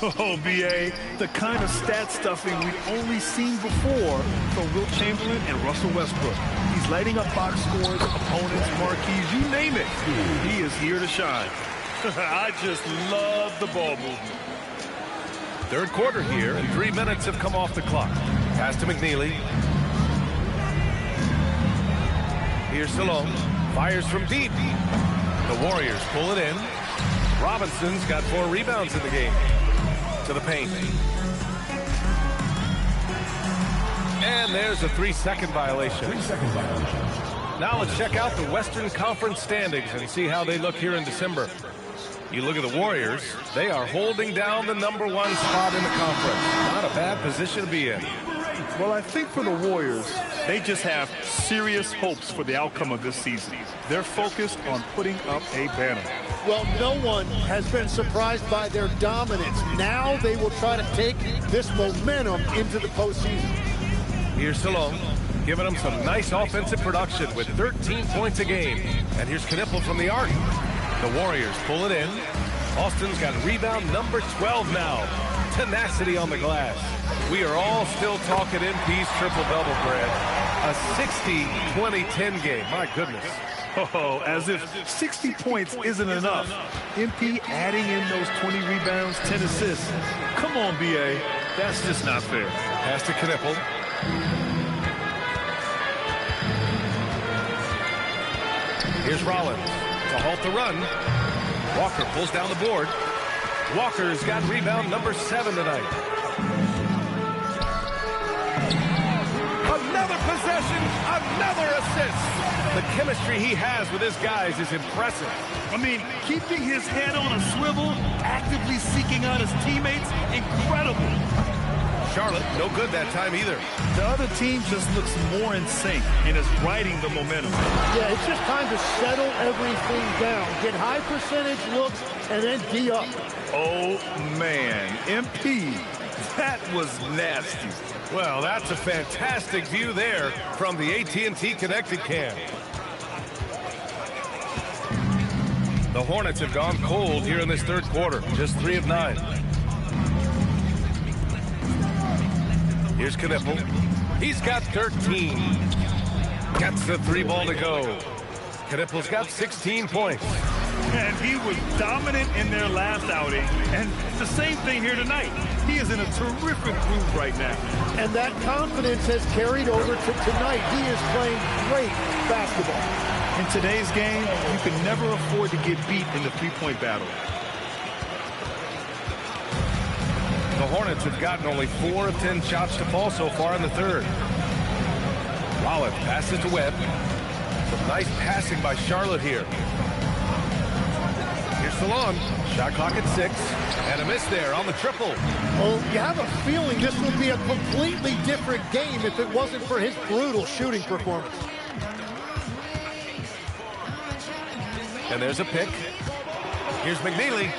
Oh, B.A., the kind of stat stuffing we've only seen before from Wilt Chamberlain and Russell Westbrook. He's lighting up box scores, opponents, marquees, you name it. He is here to shine. I just love the ball movement. Third quarter here, and 3 minutes have come off the clock. Pass to McNeely. Here's Salone. Fires from deep. The Warriors pull it in. Robinson's got 4 rebounds in the game. To the paint. And there's a 3-second violation. Now let's check out the Western Conference standings and see how they look here in December. You look at the Warriors, they are holding down the #1 spot in the conference. Not a bad position to be in. Well, I think for the Warriors, they just have serious hopes for the outcome of this season. They're focused on putting up a banner. Well, no one has been surprised by their dominance. Now they will try to take this momentum into the postseason. Here's Salone, giving them some nice offensive production with 13 points a game. And here's Knipple from the arc. The Warriors pull it in. Austin's got rebound number 12 now. Tenacity on the glass. We are all still talking MP's triple-double, Brad. A 60-20-10 game. My goodness. Oh, as if 60 points isn't enough. MP adding in those 20 rebounds, 10 assists. Come on, B.A. That's just not fair. Pass to Knipple. Here's Rollins to halt the run. Walker pulls down the board. Walker's got rebound number 7 tonight. Another possession, another assist. The chemistry he has with his guys is impressive. I mean, keeping his head on a swivel, actively seeking out his teammates, incredible. Charlotte, no good that time either. The other team just looks more in sync and is riding the momentum. Yeah, it's just time to settle everything down. Get high percentage looks and then D up. Oh, man. MP, that was nasty. Well, that's a fantastic view there from the AT&T Connected Cam. The Hornets have gone cold here in this third quarter. Just 3 of 9. Here's Knipple. He's got 13. Gets the 3 ball to go. Knipple's got 16 points. And he was dominant in their last outing. And the same thing here tonight. He is in a terrific groove right now. And that confidence has carried over to tonight. He is playing great basketball. In today's game, you can never afford to get beat in the three-point battle. The Hornets have gotten only 4 of 10 shots to fall so far in the third. Rollins passes to Webb. Some nice passing by Charlotte here. Here's Salon. Shot clock at 6. And a miss there on the triple. Oh, you have a feeling this would be a completely different game if it wasn't for his brutal shooting performance. And there's a pick. Here's McNeely.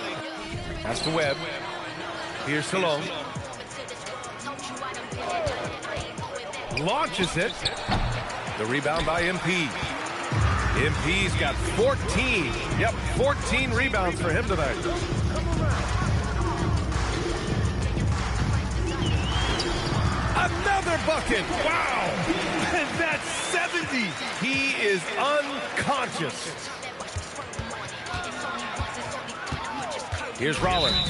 Pass to Webb. Here's Salone. Launches it. The rebound by MP. MP's got 14. Yep, 14 rebounds for him tonight. Another bucket. Wow. And that's 70. He is unconscious. Here's Rollins.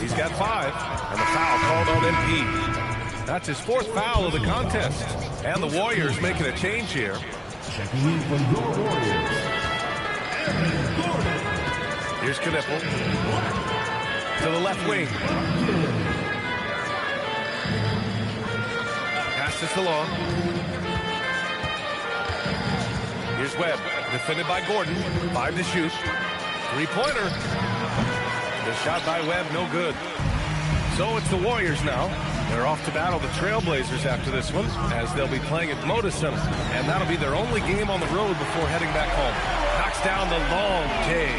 He's got 5, and the foul called on MP. That's his 4th foul of the contest. And the Warriors making a change here. Checking in from your Warriors. Here's Knipple. To the left wing. Pass to Salon. Here's Webb, defended by Gordon. 5 to shoot. Three-pointer. The shot by Webb, no good. So it's the Warriors now. They're off to battle the Trailblazers after this one, as they'll be playing at Moda Center. And that'll be their only game on the road before heading back home. Knocks down the long K.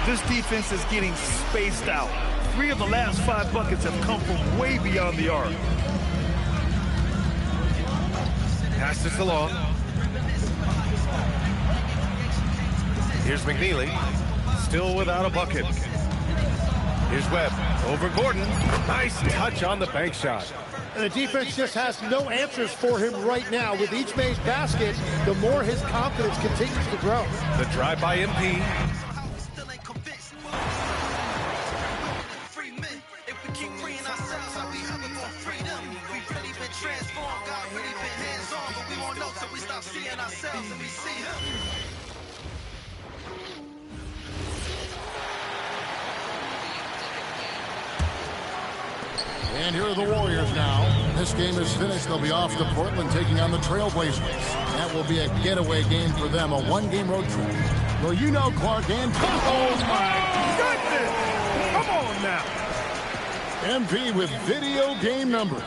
This defense is getting spaced out. 3 of the last 5 buckets have come from way beyond the arc. Pass to Salon. Here's McNeely. Still without a bucket. Here's Webb over Gordon. Nice touch on the bank shot. And the defense just has no answers for him right now. With each made basket, the more his confidence continues to grow. The drive by MP. And here are the Warriors now. This game is finished. They'll be off to Portland taking on the Trailblazers. That will be a getaway game for them, a one-game road trip. Well, you know Clark and... Oh, my goodness! Come on now. MP with video game numbers.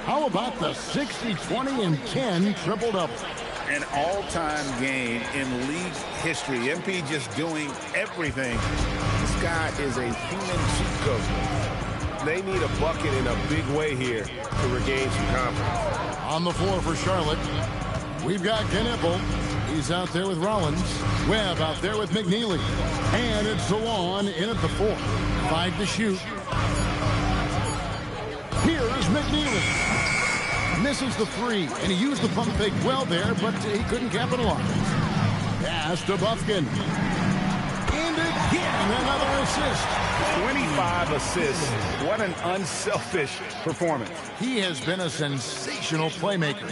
How about the 60, 20, and 10 triple-double? An all-time game in league history. MP just doing everything. This guy is a human cheat code. They need a bucket in a big way here to regain some confidence. On the floor for Charlotte, we've got Knipple. He's out there with Rollins. Webb out there with McNeely. And it's Salon in at the 4. 5 to shoot. Here's McNeely. Misses the 3, and he used the pump fake well there, but he couldn't capitalize. Pass to Buffkin. And again, another assist. 25 assists. What an unselfish performance. He has been a sensational playmaker.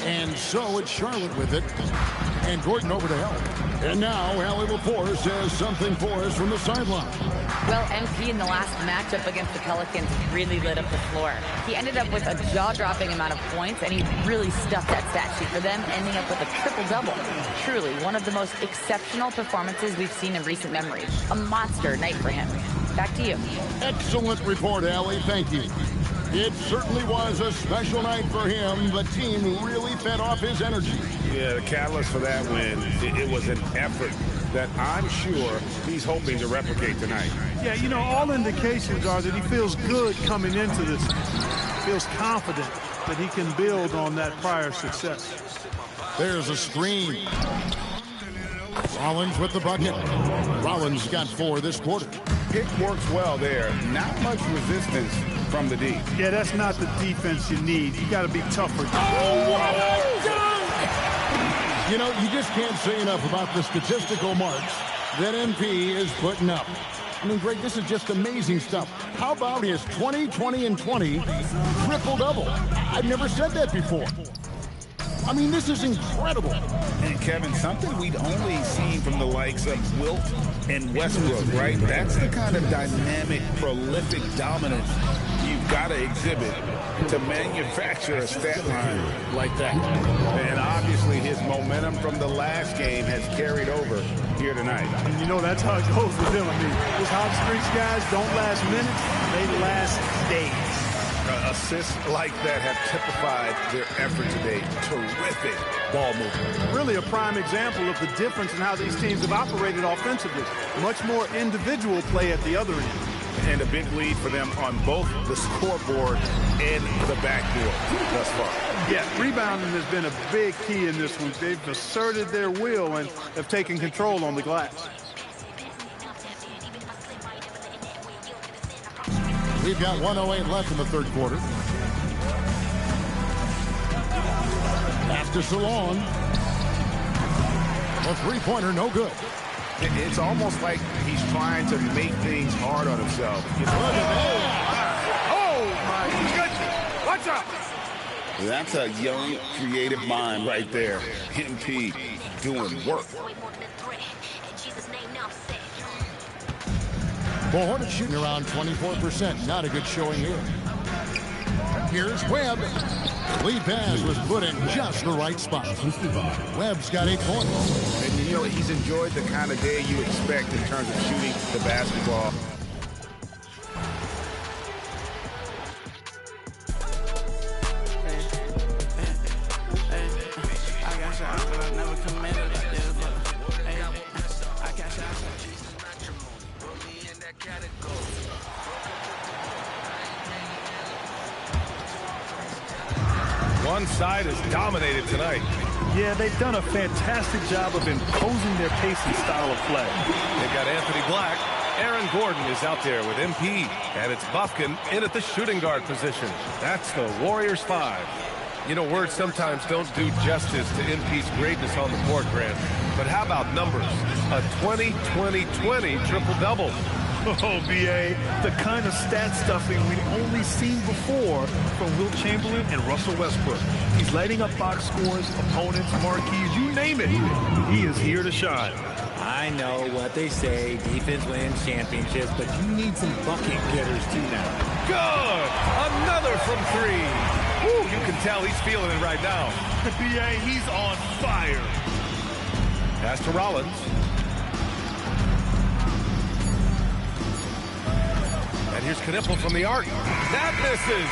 And so it's Charlotte with it. And Gordon over to help. And now Allie Laporte says something for us from the sideline. Well, MP in the last matchup against the Pelicans really lit up the floor. He ended up with a jaw-dropping amount of points, and he really stuffed that stat sheet for them, ending up with a triple-double. Truly, one of the most exceptional performances we've seen in recent memory. A monster night for him. Back to you. Excellent report, Allie. Thank you. It certainly was a special night for him. The team really fed off his energy. Yeah, the catalyst for that win, it was an effort that I'm sure he's hoping to replicate tonight. Yeah, you know, all indications are that he feels good coming into this. Feels confident that he can build on that prior success. There's a screen. Rollins with the bucket. Rollins got 4 this quarter. Pick works well there. Not much resistance from the D. Yeah, that's not the defense you need. You got to be tougher. Oh, what a dunk! You know, you just can't say enough about the statistical marks that MP is putting up. I mean, Greg, this is just amazing stuff. How about his 20, 20, and 20 triple-double? I've never said that before. I mean, this is incredible. And, Kevin, something we'd only seen from the likes of Wilt and Westbrook, right? That's the kind of dynamic, prolific dominance you've got to exhibit to manufacture a stat line like that. And obviously his momentum from the last game has carried over here tonight. And you know, that's how it goes with him. I mean, those hot streaks guys don't last minutes, they last days. Assists like that have typified their effort today. Terrific ball movement. Really a prime example of the difference in how these teams have operated offensively. Much more individual play at the other end. And a big lead for them on both the scoreboard and the backboard thus far. Yeah, rebounding has been a big key in this one. They've asserted their will and have taken control on the glass. We've got 1:08 left in the third quarter. Pass to Salon. A three-pointer, no good. It's almost like he's trying to make things hard on himself. Oh, my goodness. Watch out. That's a young, creative mind right there. MP doing work. The Hornets shooting around 24%. Not a good showing here. Here's Webb. Lead pass was put in just the right spot. Webb's got 8 points. And you know, he's enjoyed the kind of day you expect in terms of shooting the basketball. One side is dominated tonight. Yeah, they've done a fantastic job of imposing their pace and style of play. They've got Anthony Black. Aaron Gordon is out there with MP. And it's Bufkin in at the shooting guard position. That's the Warriors 5. You know, words sometimes don't do justice to MP's greatness on the court, Grant. But how about numbers? A 20-20-20 triple-double. Oh, B.A., the kind of stat stuffing we'd only seen before from Wilt Chamberlain and Russell Westbrook. He's lighting up box scores, opponents, marquees, you name it. He is here to shine. I know what they say, defense wins championships, but you need some bucket getters too now. Good! Another from 3. Woo, you can tell he's feeling it right now. B.A., he's on fire. Pass to Rollins. And here's Knipple from the arc. That misses.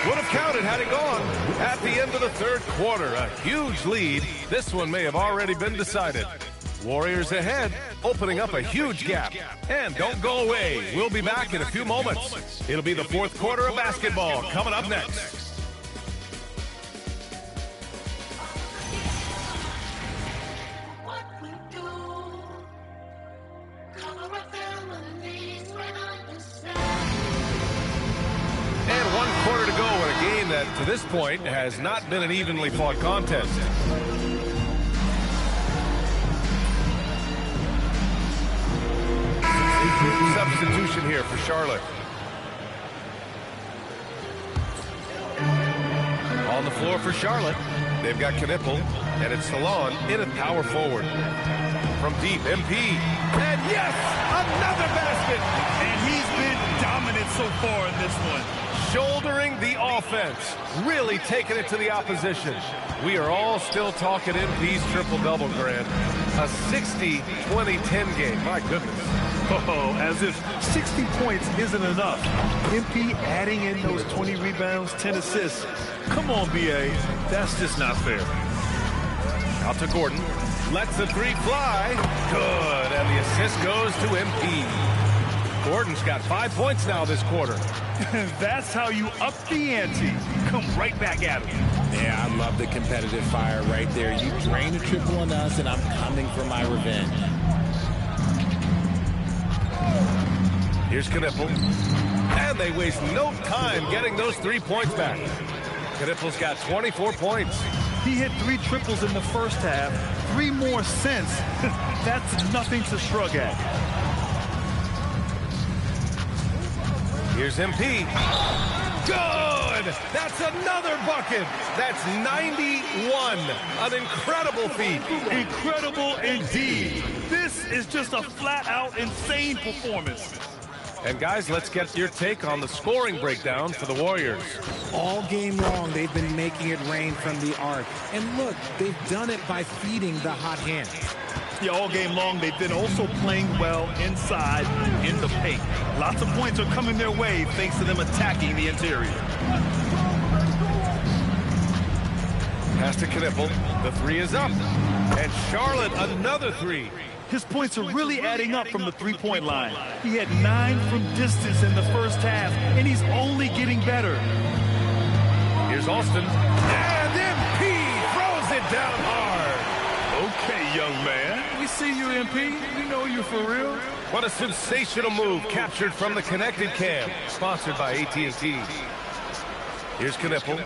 Would have counted had it gone. At the end of the third quarter, a huge lead. This one may have already been decided. Warriors ahead, opening up a huge gap. And don't go away. We'll be back in a few moments. It'll be the fourth quarter of basketball coming up next. That to this point has not been an evenly fought contest. Substitution here for Charlotte. On the floor for Charlotte, they've got Knipple, and it's Salon in at power forward. From deep, MP, and yes, another basket! And he's been dominant so far in this one. Shouldering the offense, really taking it to the opposition. We are all still talking MP's triple-double, Grant. A 60-20-10 game, my goodness. Oh, as if 60 points isn't enough. MP adding in those 20 rebounds, 10 assists. Come on, B.A., that's just not fair. Out to Gordon, lets the 3 fly. Good, and the assist goes to MP. Gordon's got 5 points now this quarter. That's how you up the ante. Come right back at him. Yeah, I love the competitive fire right there. You drain a triple on us, and I'm coming for my revenge. Here's Knipple. And they waste no time getting those 3 points back. Knipple's got 24 points. He hit 3 triples in the first half. 3 more since. That's nothing to shrug at. Here's MP. Good! That's another bucket. That's 91. An incredible feat. Incredible indeed. This is just a flat-out insane performance. And guys, let's get your take on the scoring breakdown for the Warriors. All game long, they've been making it rain from the arc. And look, they've done it by feeding the hot hand. Yeah, all game long, they've been also playing well inside in the paint. Lots of points are coming their way thanks to them attacking the interior. Pass to Knipple. The 3 is up. And Charlotte, another 3. His points are really adding up from the three-point line. He had 9 from distance in the first half, and he's only getting better. Here's Alston. And MP throws it down hard. Okay, young man. We see you, MP. We know you for real. What a sensational move captured from the connected cam. Sponsored by AT&T. Here's Knipple.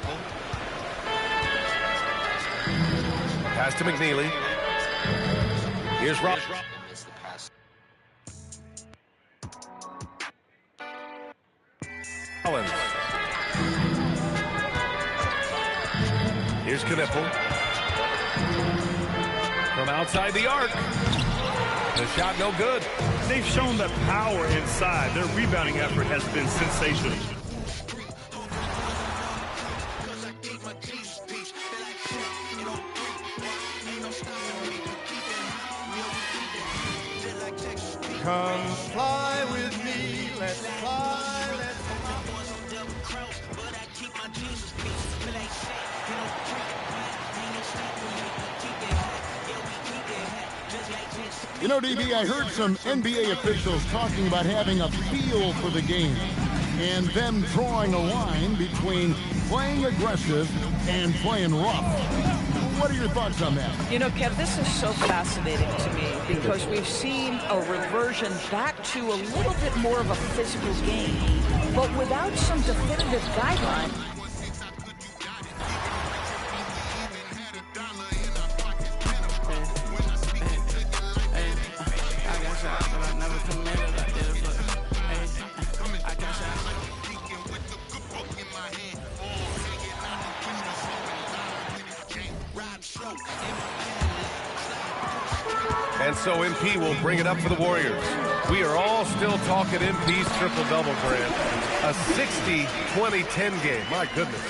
Pass to McNeely. Here's Rob. Rollins. Here's Knipple. From outside the arc. The shot no good. They've shown the power inside. Their rebounding effort has been sensational. Come fly with me, let's fly, let's You know, DB, I heard some NBA officials talking about having a feel for the game and them drawing a line between playing aggressive and playing rough. What are your thoughts on that? You know, Kev, this is so fascinating to me because we've seen a reversion back to a little bit more of a physical game, but without some definitive guideline. And so MP will bring it up for the Warriors. We are all still talking MP's triple-double, Grant. A 60-20-10 game. My goodness.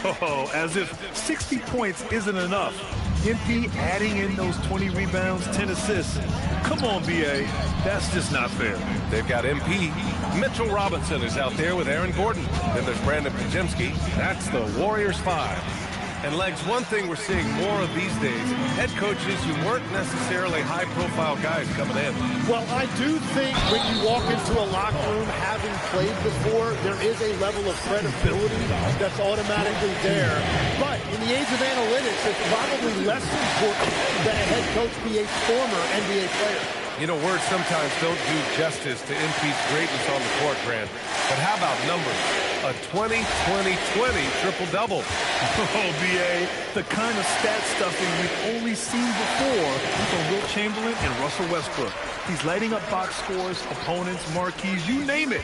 Oh, as if 60 points isn't enough. MP adding in those 20 rebounds, 10 assists. Come on, BA. That's just not fair. They've got MP. Mitchell Robinson is out there with Aaron Gordon. Then there's Brandon Pajemski. That's the Warriors 5. And, Legs, one thing we're seeing more of these days, head coaches who weren't necessarily high-profile guys coming in. Well, I do think when you walk into a locker room having played before, there is a level of credibility that's automatically there. But in the age of analytics, it's probably less important that a head coach be a former NBA player. You know, words sometimes don't do justice to MP's greatness on the court, Grant. But how about numbers? A 20-20-20 triple-double. Oh, BA, the kind of stat stuffing we've only seen before from Wilt Chamberlain and Russell Westbrook. He's lighting up box scores, opponents, marquees, you name it.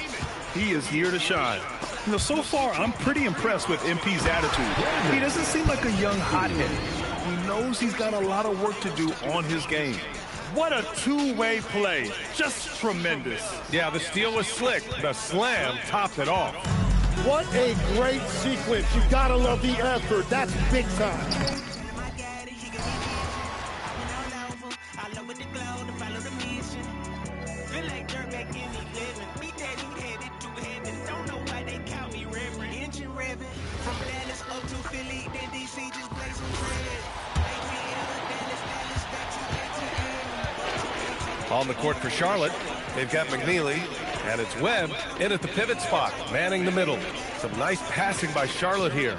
He is here to shine. You know, so far, I'm pretty impressed with MP's attitude. He doesn't seem like a young hothead. He knows he's got a lot of work to do on his game. What a two-way play. Just tremendous. Yeah, the steal was slick. The slam topped it off. What a great sequence. You gotta love the effort. That's big time. On the court for Charlotte, they've got McNeely, and it's Webb in at the pivot spot, manning the middle. Some nice passing by Charlotte here.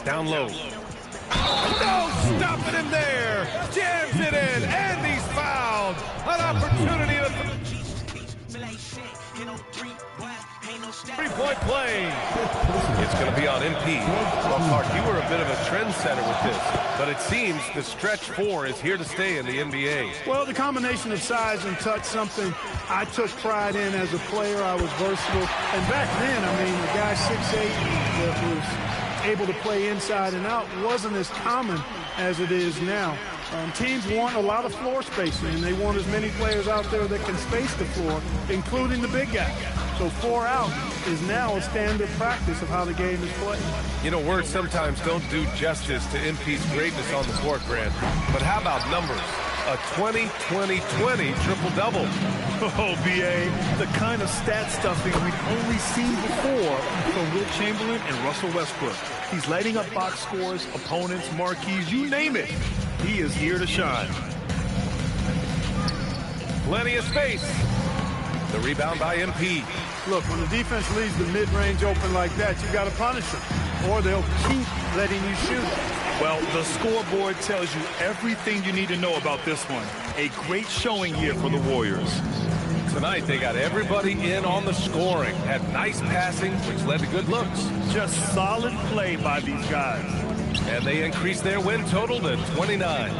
Down low. No, stopping him there. Jams it in, and he's fouled. An opportunity to... Three-point play. It's going to be on MP. Well, Clark, you were a bit of a trendsetter with this, but it seems the stretch 4 is here to stay in the NBA. Well, the combination of size and touch, something I took pride in as a player. I was versatile. And back then, I mean, a guy 6'8" that was able to play inside and out wasn't as common as it is now. Teams want a lot of floor spacing, and they want as many players out there that can space the floor, including the big guy. So 4 out is now a standard practice of how the game is played. You know, words sometimes don't do justice to MP's greatness on the court, Grant. But how about numbers? A 20-20-20 triple-double. Oh, BA, the kind of stat stuffing we've only seen before from Wilt Chamberlain and Russell Westbrook. He's lighting up box scores, opponents, marquees, you name it. He is here to shine. Plenty of space. The rebound by MP. Look, when the defense leaves the mid-range open like that, you got to punish them, or they'll keep letting you shoot. Well, the scoreboard tells you everything you need to know about this one. A great showing here for the Warriors. Tonight, they got everybody in on the scoring. Had nice passing, which led to good looks. Just solid play by these guys. And they increased their win total to 29.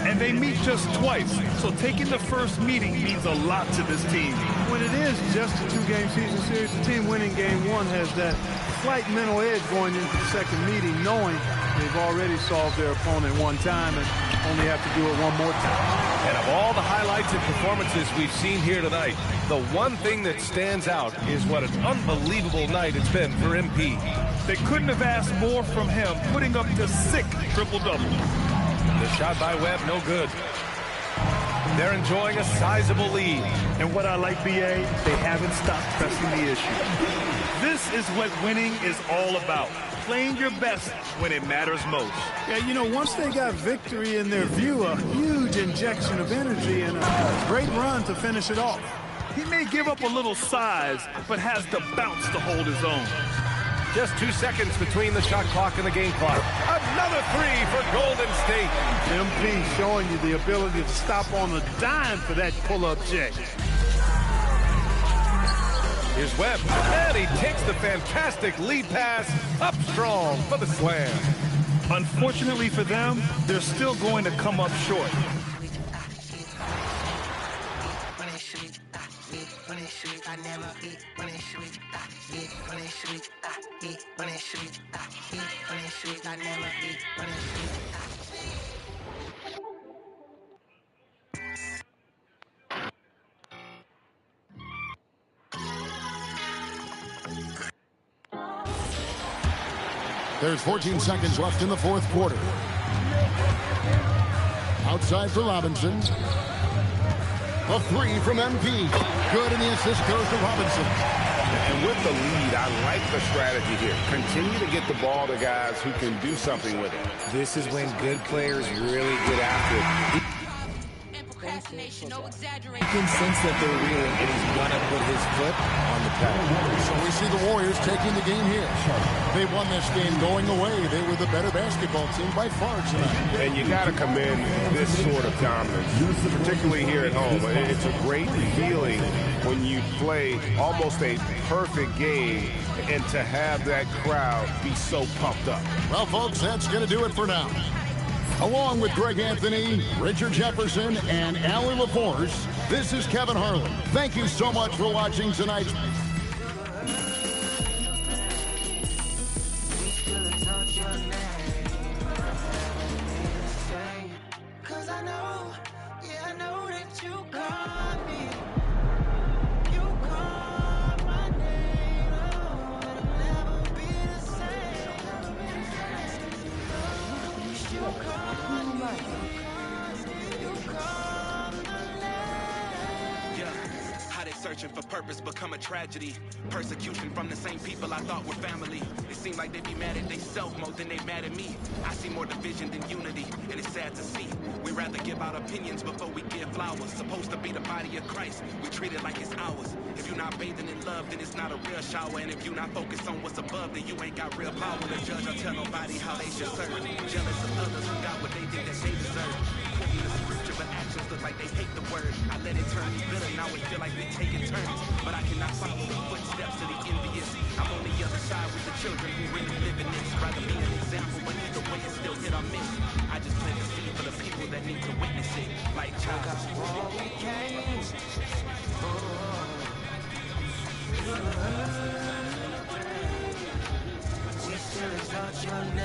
And they meet just twice, so taking the first meeting means a lot to this team. When it is just a 2-game season series, the team winning game 1 has that slight mental edge going into the second meeting, knowing they've already solved their opponent one time and only have to do it one more time. And of all the highlights and performances we've seen here tonight, the one thing that stands out is what an unbelievable night it's been for MP. They couldn't have asked more from him, putting up the sick triple-double. The shot by Webb, no good. They're enjoying a sizable lead. And what I like, BA, they haven't stopped pressing the issue. This is what winning is all about. Playing your best when it matters most. Yeah, you know, once they got victory in their view, a huge injection of energy and a great run to finish it off. He may give up a little size, but has the bounce to hold his own. Just 2 seconds between the shot clock and the game clock. Another three for Golden State. MP showing you the ability to stop on a dime for that pull-up J. Here's Webb, and he takes the fantastic lead pass up strong for the slam. Unfortunately for them, they're still going to come up short. There's 14 seconds left in the fourth quarter. Outside for Robinson. A three from MP. Good, and the assist goes to Robinson. And with the lead, I like the strategy here. Continue to get the ball to guys who can do something with it. This is when good players really get after it. You can sense that they're reeling, and he's gonna put his foot on the pedal. So we see the Warriors taking the game here. They won this game going away. They were the better basketball team by far tonight. And you got to commend this sort of dominance, particularly here at home. It's a great feeling when you play almost a perfect game and to have that crowd be so pumped up. Well, folks, that's going to do it for now. Along with Greg Anthony, Richard Jefferson, and Alan LaForce, this is Kevin Harlan. Thank you so much for watching tonight's. Searching for purpose become a tragedy. Persecution from the same people I thought were family. It seemed like they be mad at themselves more than they mad at me. I see more division than unity, and it's sad to see. We rather give out opinions before we give flowers. Supposed to be the body of Christ, we treat it like it's ours. If you're not bathing in love, then it's not a real shower. And if you're not focused on what's above, then you ain't got real power to judge or tell nobody how they should serve. Jealous of others who got what they think that they deserve. Quoting the scripture, but actions look like they hate the word. I let it turn me bitter, now it feel like we taking turns. But I cannot follow the footsteps of the envious. I'm on the other side with the children who really live in this. Rather be an example, but either way it's still hit or miss. I just plant the seed for the people that need to witness it. Like child. We still exalt your name.